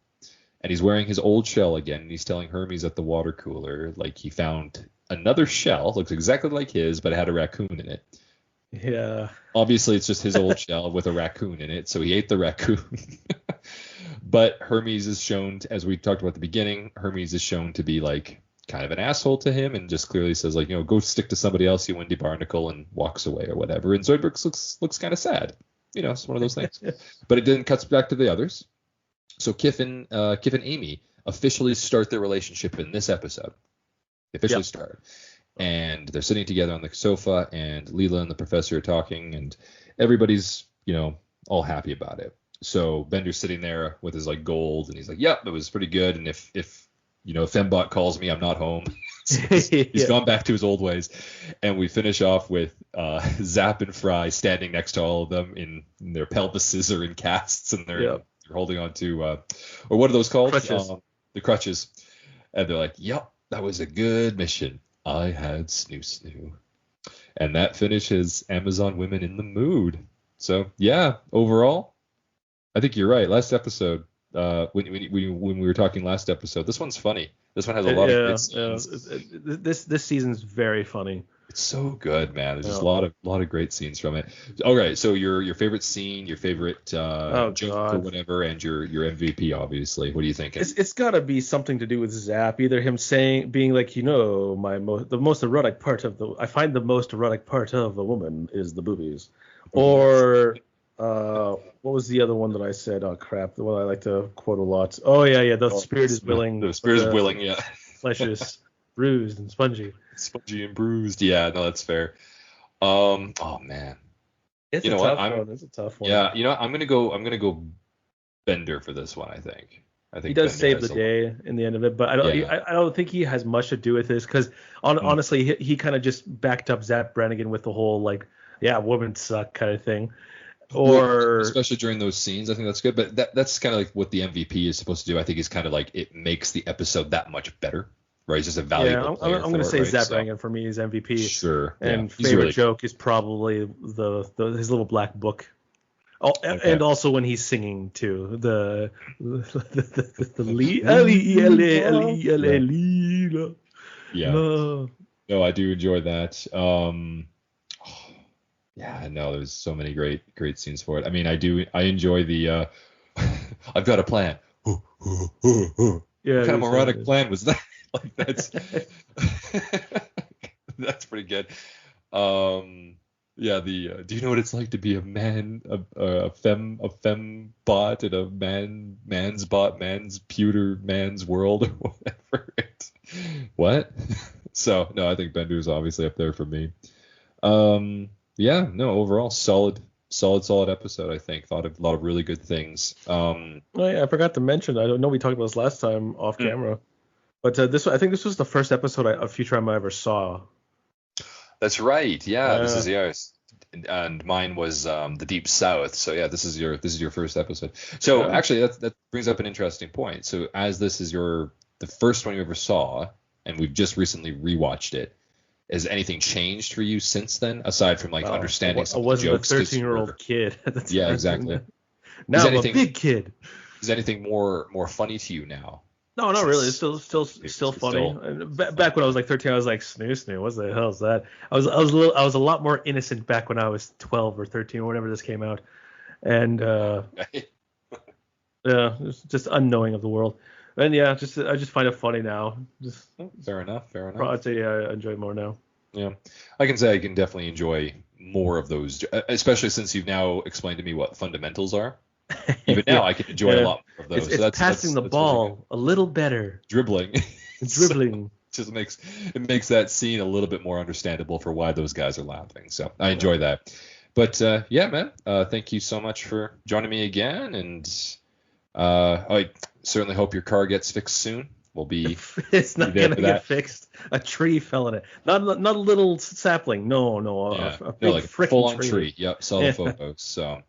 and he's wearing his old shell again, and he's telling Hermes at the water cooler like he found another shell, looks exactly like his, but it had a raccoon in it. Yeah. Obviously, it's just his old shell with a raccoon in it, so he ate the raccoon. But Hermes is shown, as we talked about at the beginning, Hermes is shown to be like kind of an asshole to him, and just clearly says like, go stick to somebody else, you Wendy Barnacle, and walks away or whatever. And Zoidberg looks kind of sad. It's one of those things. But it then cuts back to the others. So Kif and Amy officially start their relationship in this episode. They officially start. And they're sitting together on the sofa, and Leela and the professor are talking, and everybody's, all happy about it. So Bender's sitting there with his like gold, and he's like, "Yep, it was pretty good. And if Fembot calls me, I'm not home." He's gone back to his old ways. And we finish off with Zap and Fry standing next to all of them in their pelvises or in casts, and they're holding on to or what are those called? Crutches. The crutches. And they're like, "Yep, that was a good mission. I had snu-snu." And that finishes Amazon Women in the Mood. So yeah, overall, I think you're right. Last episode, when we were talking last episode, this one's funny. This one has a lot of great scenes. This season's very funny. It's so good, man. There's just a lot of great scenes from it. Okay, so your favorite scene, your favorite joke or whatever, and your MVP, obviously. What are you thinking? It's got to be something to do with Zap. Either him being like, the most erotic part of I find the most erotic part of a woman is the boobies, or what was the other one that I said? Oh crap, the one I like to quote a lot. Oh yeah, the spirit is willing. The spirit is willing, yeah. Flesh is bruised and spongy. Spongy and bruised. Yeah, no, that's fair. Oh man. It's a tough one. It's a tough one. Yeah, I'm gonna go Bender for this one. I think he does save the day in the end of it, but I don't think he has much to do with this because honestly, he kind of just backed up Zap Brannigan with the whole like, yeah, women suck kind of thing. Or especially during those scenes, I think that's good. But that's kind of like what the MVP is supposed to do. I think it's kind of like it makes the episode that much better. Right, he's just a valuable player. I'm going to say Zap Brannigan for me is MVP. Sure. And favorite joke is probably his little black book. Oh, okay. And also when he's singing too, the yeah. No, I do enjoy that. Yeah, no, there's so many great scenes for it. I mean, I enjoy the I've got a plan. What kind of erotic plan was that? Like that's that's pretty good. Yeah, do you know what it's like to be a man, a fem bot in a man's bot, man's pewter man's world or whatever. What? So no, I think Bender's obviously up there for me. Yeah, no, overall solid episode. I think thought of a lot of really good things. Oh yeah, I forgot to mention. I don't know we talked about this last time off camera. But I think this was the first episode of Futurama I ever saw. That's right. Yeah, this is yours, and mine was the Deep South. So yeah, this is your first episode. So actually, that brings up an interesting point. So as this is the first one you ever saw, and we've just recently rewatched it, has anything changed for you since then, aside from understanding some of the jokes? I wasn't a 13-year-old kid. Yeah, exactly. Now I'm a big kid. Is anything more funny to you now? No, not really. It's still funny. Back when I was like 13, I was like, snu-snu, what the hell is that? I was a lot more innocent back when I was 12 or 13 or whatever this came out, and just unknowing of the world. And yeah, I just find it funny now. Just fair enough. I'd say I enjoy it more now. Yeah, I can say I can definitely enjoy more of those, especially since you've now explained to me what fundamentals are. Even now, I can enjoy a lot more of those. It's passing the ball a little better. Dribbling. Dribbling. Just makes that scene a little bit more understandable for why those guys are laughing. So I enjoy that. But yeah, man, thank you so much for joining me again. And I certainly hope your car gets fixed soon. We'll be. It's not going to get fixed. A tree fell in it. Not a little sapling. No. A big like a full-on tree. Yep. Saw the photos. So.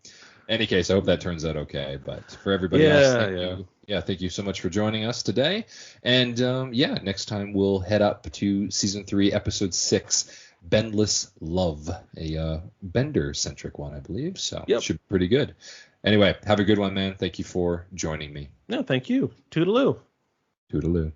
Any case, I hope that turns out okay. But for everybody else, thank you so much for joining us today. And next time we'll head up to season 3, episode 6, Bendless Love, a Bender-centric one, I believe. So it should be pretty good. Anyway, have a good one, man. Thank you for joining me. No, thank you. Toodaloo. Toodaloo.